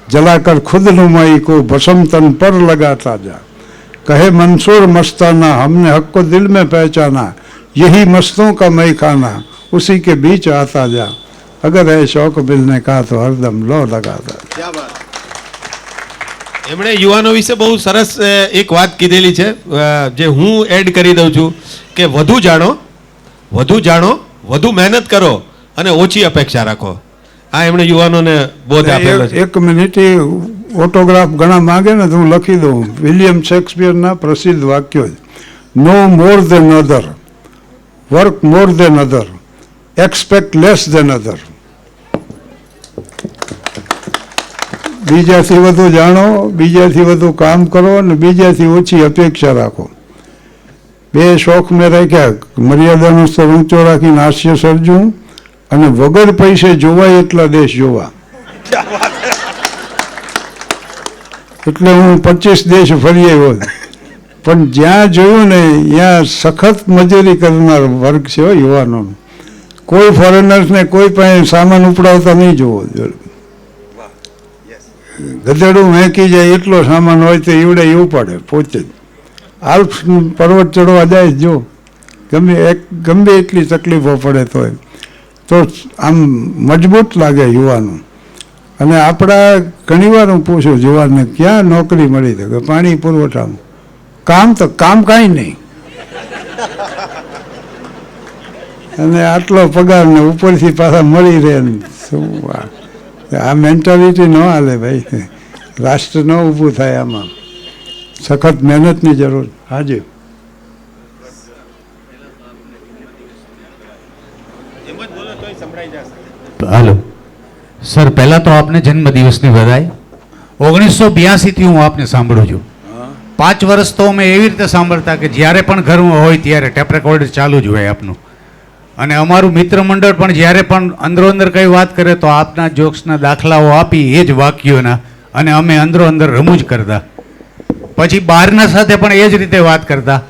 जलाकर खुद नुमाई को भस्म तन पर लगाता जा. कहे मंसूर मस्ताना हमने हक को दिल में पहचाना, यही मस्तों का मई खाना उसी के बीच आता जा. अगर है शौक मिलने का तो हरदम लो लगाता. એમણે યુવાનો વિશે બહુ સરસ એક વાત કીધેલી છે, જે હું એડ કરી દઉં છું કે વધુ જાણો, વધુ મહેનત કરો અને ઓછી અપેક્ષા રાખો. આ એમણે યુવાનોને બોધ આપેલો છે. એક મિનિટ ઓટોગ્રાફ ઘણા માંગે ને તો હું લખી દઉં. વિલિયમ શેક્સપિયરના પ્રસિદ્ધ વાક્યો, નો મોર દેન અધર, વર્ક મોર દેન અધર, એક્સપેક્ટ લેસ દેન અધર. બીજાથી વધુ જાણો, બીજાથી વધુ કામ કરો અને બીજાથી ઓછી અપેક્ષા રાખો. બે શોખ મેં રાખ્યા, મર્યાદાનો સ્તર ઊંચો રાખીને હાસ્ય સર્જવું અને વગર પૈસે જોવાય એટલા દેશ જોવા. એટલે હું 25 દેશ ફરી આવ્યો, પણ જ્યાં જોયું ને ત્યાં સખત મજૂરી કરનાર વર્ગ છે યુવાનોનો. કોઈ ફોરેનર્સને કોઈ પાસે સામાન ઉપડાવતા નહીં જોવો. ગધેડું વેંકી જાય એટલો સામાન હોય તો ઈવડે એવું પડે પોતે જ. આલ્પ્સ પર્વત ચડવા જાય જો, ગમે એટલી તકલીફો પડે તો આમ મજબૂત લાગે યુવાનું. અને આપણા ઘણીવાર હું પૂછું યુવાનને ક્યાં નોકરી મળી તો કે પાણી પુરવઠામાં. કામ કાંઈ નહીં અને આટલો પગાર ને ઉપરથી પાછા મળી રહે ને શું. આ મેન્ટાલિટી ન હાલે ભાઈ. રાષ્ટ્ર ન ઊભું થાય આમાં. સખત મહેનતની જરૂર. હાજી હાલો સર, પહેલા તો આપને જન્મદિવસની વધાઈ. 1982 થી હું આપને સાંભળું છું. 5 વર્ષ તો અમે એવી રીતે સાંભળતા કે જ્યારે પણ ઘરમાં હોય ત્યારે ટેપ રેકોર્ડર ચાલુ જ હોય આપનું. અને અમારું મિત્ર મંડળ પણ જ્યારે પણ અંદરો અંદર કઈ વાત કરે તો આપના જોક્સના દાખલાઓ આપી એ જ વાક્યોના, અને અમે અંદરો અંદર રમૂજ કરતા. પછી બહારના સાથે પણ એ જ રીતે વાત કરતા.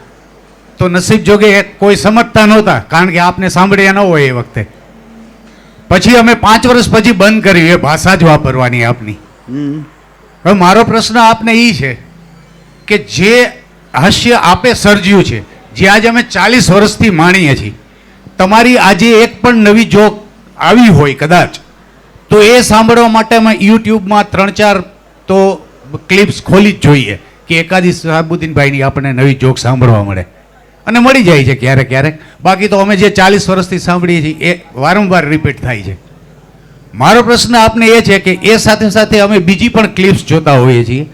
તો નસીબ જોગે કોઈ સમજતા નહોતા કારણ કે આપને સાંભળ્યા ન હોય એ વખતે. પછી અમે 5 વર્ષ પછી બંધ કર્યું એ ભાષા જ વાપરવાની આપની. હવે મારો પ્રશ્ન આપને એ છે કે જે હાસ્ય આપે સર્જ્યું છે, જે આજે અમે 40 વર્ષથી માણીએ છીએ. તમારી આજે એક પણ નવી જોક આવી હોય કદાચ, તો એ સાંભળવા માટે અમે યુટ્યુબમાં 3-4 તો ક્લિપ્સ ખોલી જ જોઈએ કે એકાદી શાહબુદ્દીનભાઈની આપણને નવી જોક સાંભળવા મળે, અને મળી જાય છે ક્યારેક ક્યારેક. બાકી તો અમે જે 40 વર્ષથી સાંભળીએ છીએ એ વારંવાર રિપીટ થાય છે. મારો પ્રશ્ન આપને એ છે કે એ સાથે સાથે અમે બીજી પણ ક્લિપ્સ જોતા હોઈએ છીએ.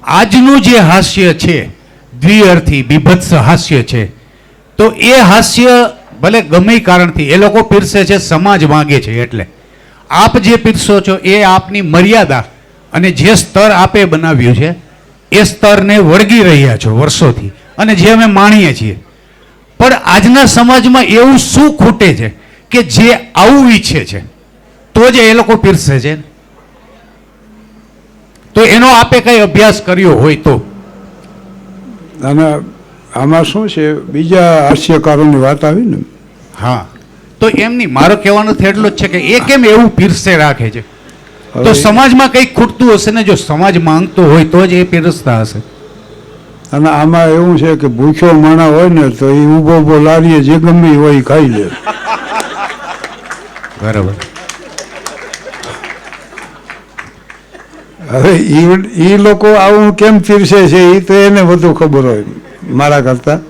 આજનું જે હાસ્ય છે, દ્વિઅર્થી બીભત્સ હાસ્ય છે, તો એ હાસ્ય ભલે ગમે એ કારણથી એ લોકો પીરસે છે, સમાજ માંગે છે, એટલે આપ જે પીરસો છો એ આપની મર્યાદા અને જે સ્તર આપે બનાવ્યું છે એ સ્તરને વળગી રહ્યા છો વર્ષોથી, અને જે અમે માણીએ છીએ. પણ આજના સમાજમાં એવું શું ખૂટે છે કે જે આવું ઈચ્છે છે તો જ એ લોકો પીરસે છે? તો એનો આપે કઈ અભ્યાસ કર્યો હોય તો? અને આમાં શું છે, બીજા હાસ્યકારોની વાત આવી ને. હા, તો એમ નહીં, મારો કહેવાનો તો એટલો જ છે કે એ કેમ એવું પીરસે રાખે છે? તો સમાજમાં કંઈક ખૂટતું હશે ને, જો સમાજ માંગતો હોય તો જ એ પીરસતા હશે. અને આમાં એવું છે કે ભૂખ્યો માણા હોય ને તો એ ઊભો ઊભો લારીએ જે ગમે એ હોય એ ખાઈ લે. બરાબર. હવે એ લોકો આવું કેમ પીરસે છે એ તો એને વધુ ખબર હોય મારા કરતા.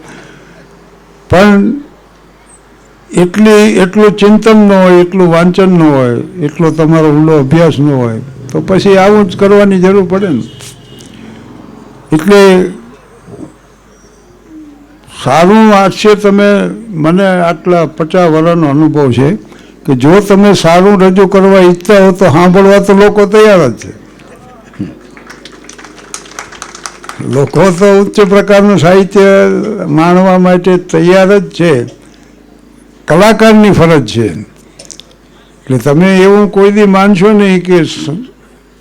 પણ એટલું ચિંતન ન હોય, એટલું વાંચન ન હોય, એટલો તમારો ઊંડો અભ્યાસ ન હોય, તો પછી આવું જ કરવાની જરૂર પડે ને. એટલે સારું હાસ્ય તમે, મને આટલા 50 વર્ષનો અનુભવ છે કે જો તમે સારું રજૂ કરવા ઈચ્છતા હો તો સાંભળવા તો લોકો તૈયાર જ છે. લોકો તો ઉચ્ચ પ્રકારનું સાહિત્ય માણવા માટે તૈયાર જ છે. કલાકારની ફરજ છે. એટલે તમે એવું કોઈ દી માનશો નહીં કે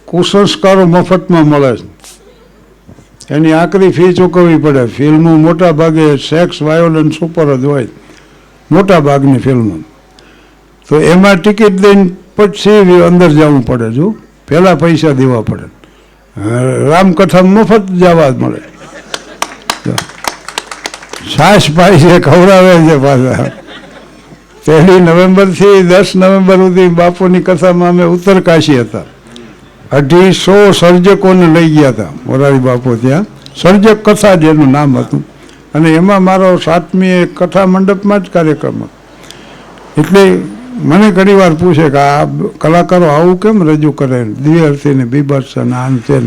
કુસંસ્કારો મફતમાં મળે છે. એની આકરી ફી ચૂકવવી પડે. ફિલ્મો મોટા ભાગે સેક્સ વાયોલન્સ ઉપર જ હોય, મોટા ભાગની ફિલ્મો. તો એમાં ટિકિટ દઈને પછી અંદર જવું પડે. જો પહેલાં પૈસા દેવા પડે. રામકથા મફત જવા મળે. છાશ પાય છે, ખવડાવે છે પાછા. 1 નવેમ્બરથી 10 નવેમ્બર સુધી બાપુની કથામાં અમે ઉત્તરકાશી હતા. 250 સર્જકોને લઈ ગયા હતા મોરારી બાપુ ત્યાં. સર્જક કથા જેનું નામ હતું, અને એમાં મારો 7મી કથા મંડપમાં જ કાર્યક્રમ હતો. એટલે મને ઘણી વાર પૂછે કે આ કલાકારો આવું કેમ રજૂ કરે, દ્વિઅર્થી ને બીભત્સ અને આન તેન.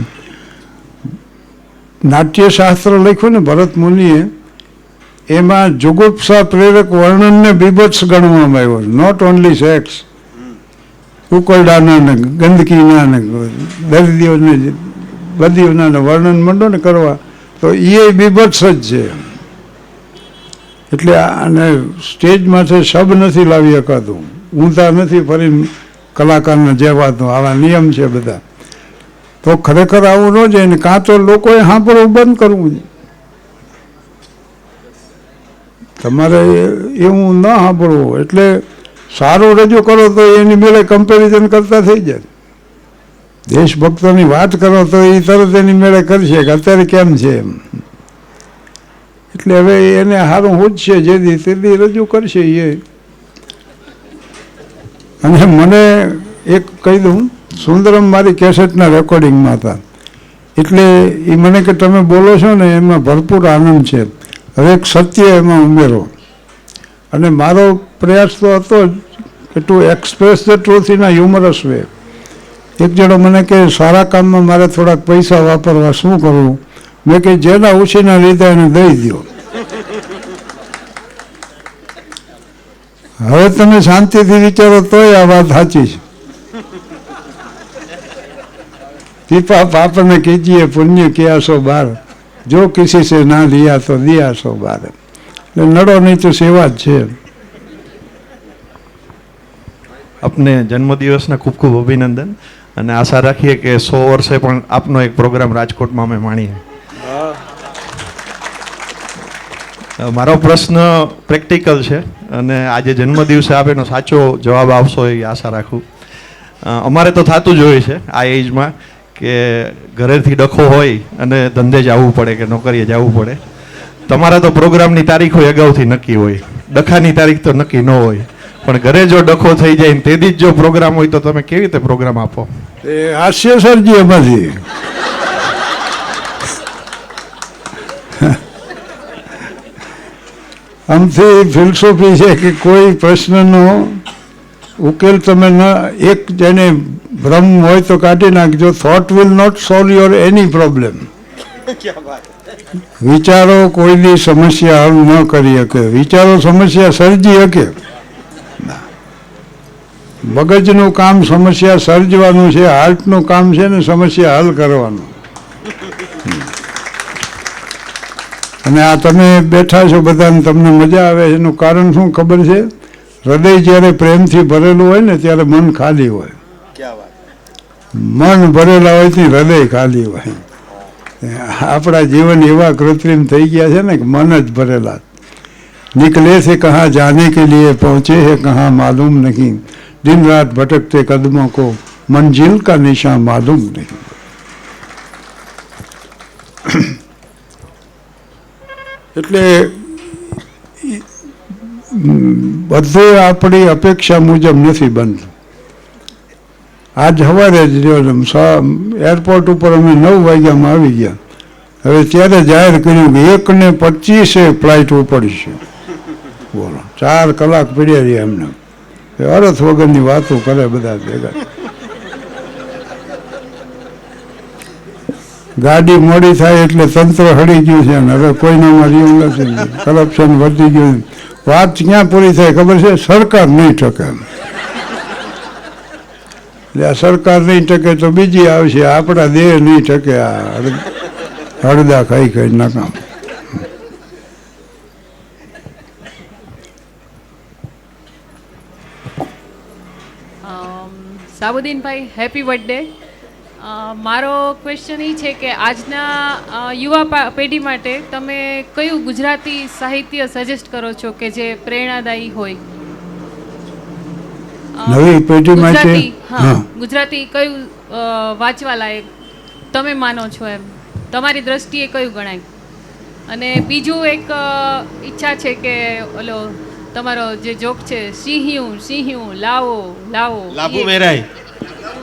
નાટ્યશાસ્ત્ર લખ્યું ને ભરત મુનિએ, એમાં જુગુપ્સા પ્રેરક વર્ણનને બીભત્સ ગણવામાં આવ્યો. નોટ ઓનલી સેક્સ, ઉકરડાના ને ગંદકીના ને દર્દીઓને બદીઓના વર્ણન માંડો ને કરવા તો એ બીભત્સ જ છે. એટલે આને સ્ટેજ માથે શબ નથી લાવી શકાતું, ઊંધા નથી ફરી કલાકારના જેવા. આવા નિયમ છે બધા. તો ખરેખર આવું ન જાય ને, કાં તો લોકોએ સાંભળવું બંધ કરવું. તમારે એવું ન સાંભળવું. એટલે સારું રજૂ કરો તો એની મેળે કમ્પેરિઝન કરતા થઈ જાય. દેશભક્તોની વાત કરો તો એ તરત એની મેળે કરશે કે અત્યારે કેમ છે એમ. એટલે હવે એને સારું હોજશે, જેથી તેથી રજૂ કરશે એ. અને મને એક કહી દઉં, સુંદરમ મારી કેસેટના રેકોર્ડિંગમાં હતા. એટલે એ મને કે તમે બોલો છો ને એમાં ભરપૂર આનંદ છે, હવે એક સત્ય એમાં ઉમેરો. અને મારો પ્રયાસ તો હતો જ કે two express the truth in a humorous way. એક જણો મને કે સારા કામમાં મારે થોડાક પૈસા વાપરવા, શું કરવું? મેં કે જેના ઉછીના લીધા એને દઈ દો. હવે તમે શાંતિથી વિચારો તોય આ વાત સાચી છે. ટીપા પાપને કીજીએ પુણ્ય કિયા સો બાર, જો કિસી સે ના લિયા તો દિયા સો બાર. એટલે નડો નહીં તો સેવા જ છે. આપને જન્મદિવસના ખૂબ ખૂબ અભિનંદન, અને આશા રાખીએ કે 100 વર્ષે પણ આપનો એક પ્રોગ્રામ રાજકોટમાં અમે માણીએ. મારો પ્રશ્ન પ્રેક્ટિકલ છે, અને આજે જન્મદિવસે આપ એનો સાચો જવાબ આપશો એ આશા રાખું. અમારે તો થતું જ હોય છે આ એજમાં કે ઘરેથી ડખો હોય અને ધંધે જવું પડે કે નોકરીએ જવું પડે, તમારા તો પ્રોગ્રામની તારીખો અગાઉથી નક્કી હોય, ડખાની તારીખ તો નક્કી ન હોય, પણ ઘરે જો ડખો થઈ જાય ને તેથી જ જો પ્રોગ્રામ હોય તો તમે કેવી રીતે પ્રોગ્રામ આપો? એ હાસ્ય સરજી એમાંથી. આમથી ફિલોસોફી છે કે કોઈ પ્રશ્નનો ઉકેલ તમે ન એક જેને ભ્રમ હોય તો કાઢી નાખજો. Thought will not solve your any problem. વિચારો કોઈની સમસ્યા હલ ન કરી શકે, વિચારો સમસ્યા સર્જી શકે. મગજનું કામ સમસ્યા સર્જવાનું છે, હાર્ટનું કામ છે ને સમસ્યા હલ કરવાનું. અને આ તમે બેઠા છો બધાને તમને મજા આવે છે એનું કારણ શું ખબર છે? હૃદય જ્યારે પ્રેમથી ભરેલું હોય ને ત્યારે મન ખાલી હોય. મન ભરેલા હોય તો હૃદય ખાલી હોય. આપણા જીવન એવા કૃત્રિમ થઈ ગયા છે ને કે મન જ ભરેલા. निकले से कहाँ जाने के लिए पहुँचे हैं कहाँ मालूम नहीं, दिन रात भटकते कदमों को मंजिल का निशान मालूम नहीं. એટલે બધું આપણી અપેક્ષા મુજબ નથી બનતું. આજ સવારે જ એરપોર્ટ ઉપર અમે 9 વાગ્યામાં આવી ગયા. હવે ત્યારે જાહેર કર્યું કે 1:25 ફ્લાઇટ ઉપડશે. બોલો 4 કલાક પડ્યા રહ્યા એમને. અરથ વગરની વાતો કરે બધા ભેગા. ગાડી મોડી થાય એટલે તંત્ર હળી ગયું છે ને હવે કોઈનામાં રહ્યું નથી, કરપ્શન વધી ગયું. વાત ક્યાં પૂરી થાય ખબર છે? સરકાર નહીં ટકે. એટલે આ સરકાર નહીં ટકે તો બીજી આવશે, આપણા દેહ નહીં ટકે. આ હળદા ખાઈ ખાઈ નાકામ. સાબુદ્દીનભાઈ, હેપી બર્થડે. મારો ક્વેશ્ચન એ છે કે આજના યુવા પેઢી માટે તમે કયું ગુજરાતી સાહિત્ય સજેસ્ટ કરો છો કે જે પ્રેરણાદાયી હોય? નવી પેઢી માટે ગુજરાતી કયું વાંચવા લાયક તમે માનો છો, એમ તમારી દ્રષ્ટિએ કયું ગણાય? અને બીજું એક ઈચ્છા છે કે ઓલો તમારો જે જોક છે સિંહ્યું લાવો લાવો લાભુ મેરાય,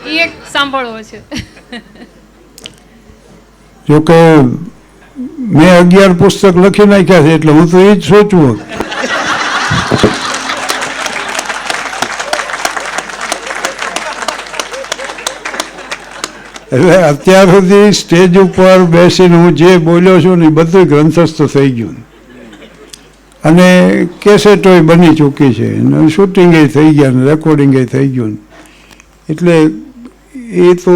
એ એક સાંભળવો છે. જોકે મેં 11 પુસ્તક લખી નાખ્યા છે એટલે હું તો એ જ સોચું. એટલે અત્યાર સુધી સ્ટેજ ઉપર બેસીને હું જે બોલ્યો છું ને એ બધું ગ્રંથસ્થ થઈ ગયું અને કેસેટોય બની ચૂકી છે, શૂટિંગે થઈ ગયા ને રેકોર્ડિંગે થઈ ગયું. એટલે એ તો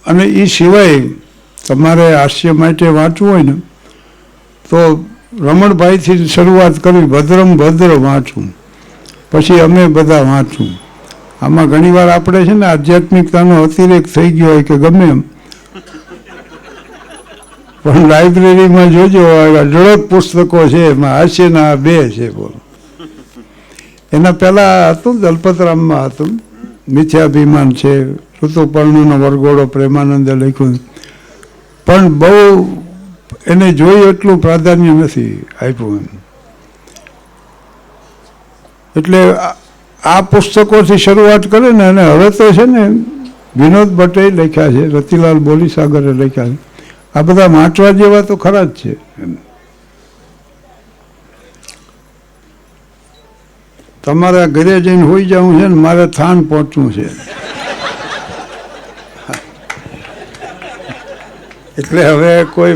અને એ સિવાય તમારે હાસ્ય માટે વાંચવું હોય ને તો રમણભાઈથી શરૂઆત કરવી, ભદ્રમ ભદ્ર વાંચવું, પછી અમે બધા વાંચવું. આમાં ઘણીવાર આપણે છે ને આધ્યાત્મિકતાનો અતિરેક થઈ ગયો હોય કે ગમે એમ, પણ લાઇબ્રેરીમાં જોજો અઢળક પુસ્તકો છે, એમાં હાસ્યના 2 છે. બોલો એના પહેલાં હતું દલપતરામમાં હતું મિથ્યાભિમાન છે, ઋતુપર્ણનો વરઘોડો પ્રેમાનંદે લખ્યું, પણ બહુ એને જોયું એટલું પ્રાધાન્ય નથી આપ્યું એમ. એટલે આ પુસ્તકોથી શરૂઆત કરે ને, અને હવે તો છે ને વિનોદ ભટ્ટે લખ્યા છે, રતિલાલ બોલીસાગરે લખ્યા છે, આ બધા વાંચવા જેવા તો ખરા જ છે એમ. તમારા ઘરે જઈને હોઈ જવું છે ને મારે થાન પહોંચવું છે. એટલે હવે કોઈ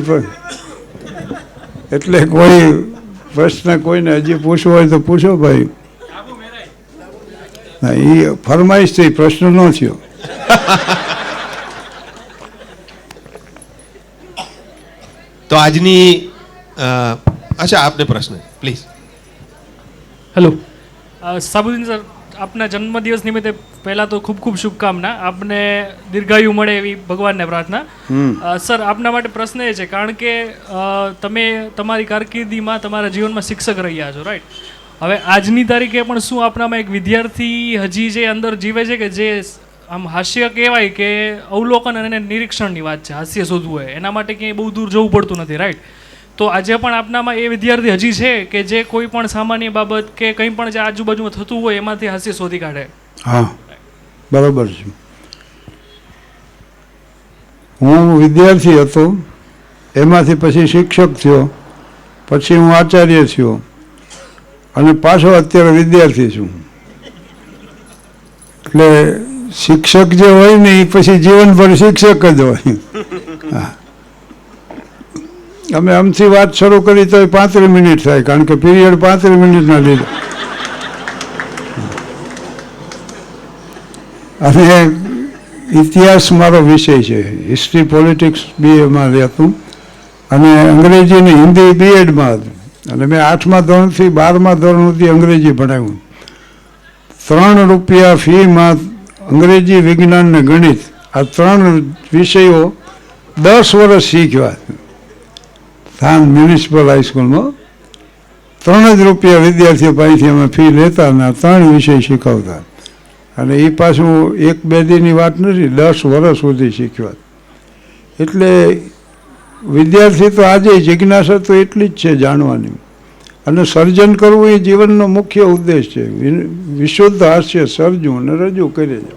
પ્રશ્ન કોઈને હજી પૂછવો હોય તો પૂછો ભાઈ. ના, એ ફરમાઈશ થઈ, પ્રશ્ન ન થયો. તો આજની અચ્છા આપને પ્રશ્ન પ્લીઝ. હેલો સાબુદ્દીન સર, આપના જન્મદિવસ નિમિત્તે પહેલાં તો ખૂબ ખૂબ શુભકામના. આપને દીર્ઘાયુ મળે એવી ભગવાનને પ્રાર્થના. સર, આપના માટે પ્રશ્ન એ છે, કારણ કે તમે તમારી કારકિર્દીમાં તમારા જીવનમાં શિક્ષક રહ્યા છો, રાઈટ? હવે આજની તારીખે પણ શું આપણામાં એક વિદ્યાર્થી હજી જે અંદર જીવે છે કે જે આમ હાસ્ય કહેવાય કે અવલોકન અને નિરીક્ષણની વાત છે, હાસ્ય શોધવું હોય એના માટે ક્યાંય બહુ દૂર જવું પડતું નથી, રાઈટ? તો આજે પણ આપનામાં એ વિદ્યાર્થી હજી છે કે જે કોઈ પણ સામાન્ય બાબત કે કંઈ પણ જે આજુબાજુમાં થતું હોય એમાંથી હાસ્ય શોધી કાઢે? હા, બરાબર છે. હું વિદ્યાર્થી હતો, એમાંથી પછી શિક્ષક થયો, પછી હું આચાર્ય થયો અને પાછો અત્યારે વિદ્યાર્થી છું. એટલે શિક્ષક જે હોય ને એ પછી જીવનભર શિક્ષક જ હોય. હા, અમે આમથી વાત શરૂ કરી તો 35 મિનિટ થાય, કારણ કે પીરિયડ 35 મિનિટના લીધે. અને ઇતિહાસ મારો વિષય છે, હિસ્ટ્રી પોલિટિક્સ BA હતું અને અંગ્રેજી ને હિન્દી B.Ed હતું. અને મેં 8મા ધોરણથી 12મા ધોરણ સુધી અંગ્રેજી ભણાવ્યું. 3 રૂપિયા ફીમાં અંગ્રેજી, વિજ્ઞાન ને ગણિત, આ 3 વિષયો 10 વર્ષ શીખ્યા. થાન મ્યુનિસિપલ હાઈસ્કૂલમાં 3 રૂપિયા વિદ્યાર્થીઓ પાસેથી અમે ફી લેતા અને 3 વિષય શીખવતા. અને એ પાછું 1-2 દીની વાત નથી, 10 વર્ષ સુધી શીખ્યા. એટલે વિદ્યાર્થી તો આજે જિજ્ઞાસા તો એટલી જ છે જાણવાની, અને સર્જન કરવું એ જીવનનો મુખ્ય ઉદ્દેશ છે. વિશુદ્ધ હાસ્ય સર્જવું અને રજૂ કરી દે.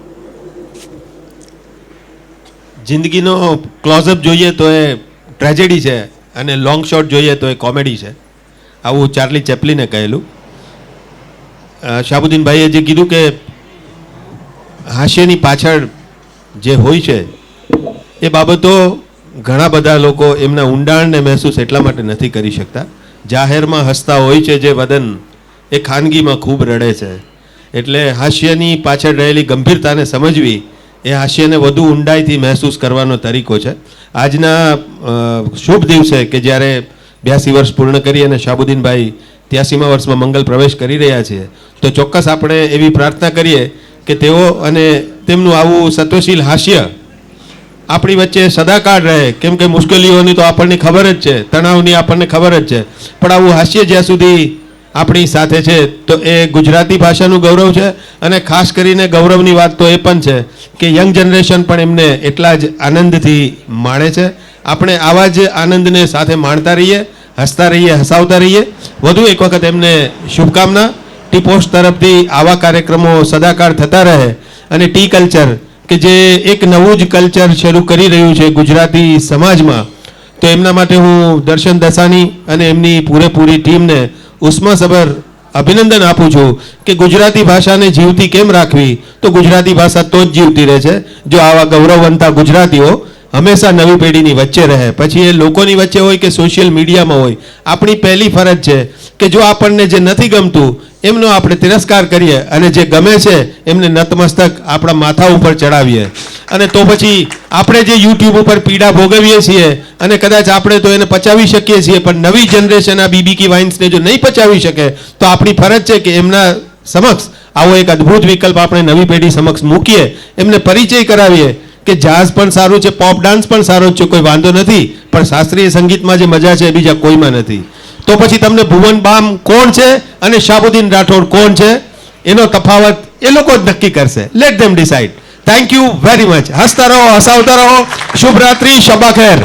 જિંદગીનો ક્લોઝઅપ જોઈએ તો એ ટ્રેજેડી છે અને લોંગ શોટ જોઈએ તો એ કોમેડી છે. આવું ચાર્લી ચેપ્લિને કહેલું. શાહબુદ્દીનભાઈએ જે કીધું કે હાસ્યની પાછળ જે હોય છે એ બાબતો ઘણા બધા લોકો એમના ઊંડાણને મહેસૂસ એટલા માટે નથી કરી શકતા. જાહેરમાં હસતા હોય છે જે વદન, એ ખાનગીમાં ખૂબ રડે છે. એટલે હાસ્યની પાછળ રહેલી ગંભીરતાને સમજવી એ હાસ્યને વધુ ઊંડાઈથી મહેસૂસ કરવાનો તરીકો છે. આજના શુભ દિવસે કે જ્યારે 82 વર્ષ પૂર્ણ કરી અને શાહબુદ્દીનભાઈ 83મા વર્ષમાં મંગલ પ્રવેશ કરી રહ્યા છે, તો ચોક્કસ આપણે એવી પ્રાર્થના કરીએ કે તેઓ અને તેમનું આવું સત્વશીલ હાસ્ય આપણી વચ્ચે સદાકાળ રહે. કેમ કે મુશ્કેલીઓની તો આપણને ખબર જ છે, તણાવની આપણને ખબર જ છે, પણ આવું હાસ્ય જ્યાં સુધી આપણી સાથે છે તો એ ગુજરાતી ભાષાનું ગૌરવ છે. અને ખાસ કરીને ગૌરવની વાત તો એ પણ છે કે યંગ જનરેશન પણ એમને એટલા જ આનંદથી માણે છે. આપણે આવા જ આનંદને સાથે માણતા રહીએ, હસતા રહીએ, હસાવતા રહીએ. વધુ એક વખત એમને શુભકામના. ટી પોસ્ટ તરફથી આવા કાર્યક્રમો સદાકાળ થતા રહે. અને ટી કલ્ચર કે જે એક નવું જ કલ્ચર શરૂ કરી રહ્યું છે ગુજરાતી સમાજમાં, તો એમના માટે હું દર્શન દસાની અને એમની પૂરેપૂરી ટીમને ઉષ્માસભર અભિનંદન આપું છું કે ગુજરાતી ભાષાને જીવતી કેમ રાખવી, તો ગુજરાતી ભાષા તો જ જીવતી રહે છે જો આવા ગૌરવવંતા ગુજરાતીઓ હંમેશા નવી પેઢીની વચ્ચે રહે. પછી એ લોકોની વચ્ચે હોય કે સોશિયલ મીડિયામાં હોય, આપણી પહેલી ફરજ છે કે જો આપણને જે નથી ગમતું એમનો આપણે તિરસ્કાર કરીએ અને જે ગમે છે એમને નતમસ્તક આપણા માથા ઉપર ચડાવીએ. અને તો પછી આપણે જે યુટ્યુબ ઉપર પીડા ભોગવીએ છીએ અને કદાચ આપણે તો એને પચાવી શકીએ છીએ, પણ નવી જનરેશન આ BBK વાઇન્સને જો નહીં પચાવી શકે તો આપણી ફરજ છે કે એમના સમક્ષ આવો એક અદ્ભુત વિકલ્પ આપણે નવી પેઢી સમક્ષ મૂકીએ, એમને પરિચય કરાવીએ કે જાઝ પણ સારું છે, પોપ ડાન્સ પણ સારો જ છે, કોઈ વાંધો નથી, પણ શાસ્ત્રીય સંગીતમાં જે મજા છે એ બીજા કોઈમાં નથી. તો પછી તમને ભુવન બામ કોણ છે અને શાહબુદ્દીન રાઠોડ કોણ છે એનો તફાવત એ લોકો જ નક્કી કરશે. Late them decide. Thank you very much. હસતા રહો, હસાવતા રહો. શુભ રાત્રિ, શબા ખેર.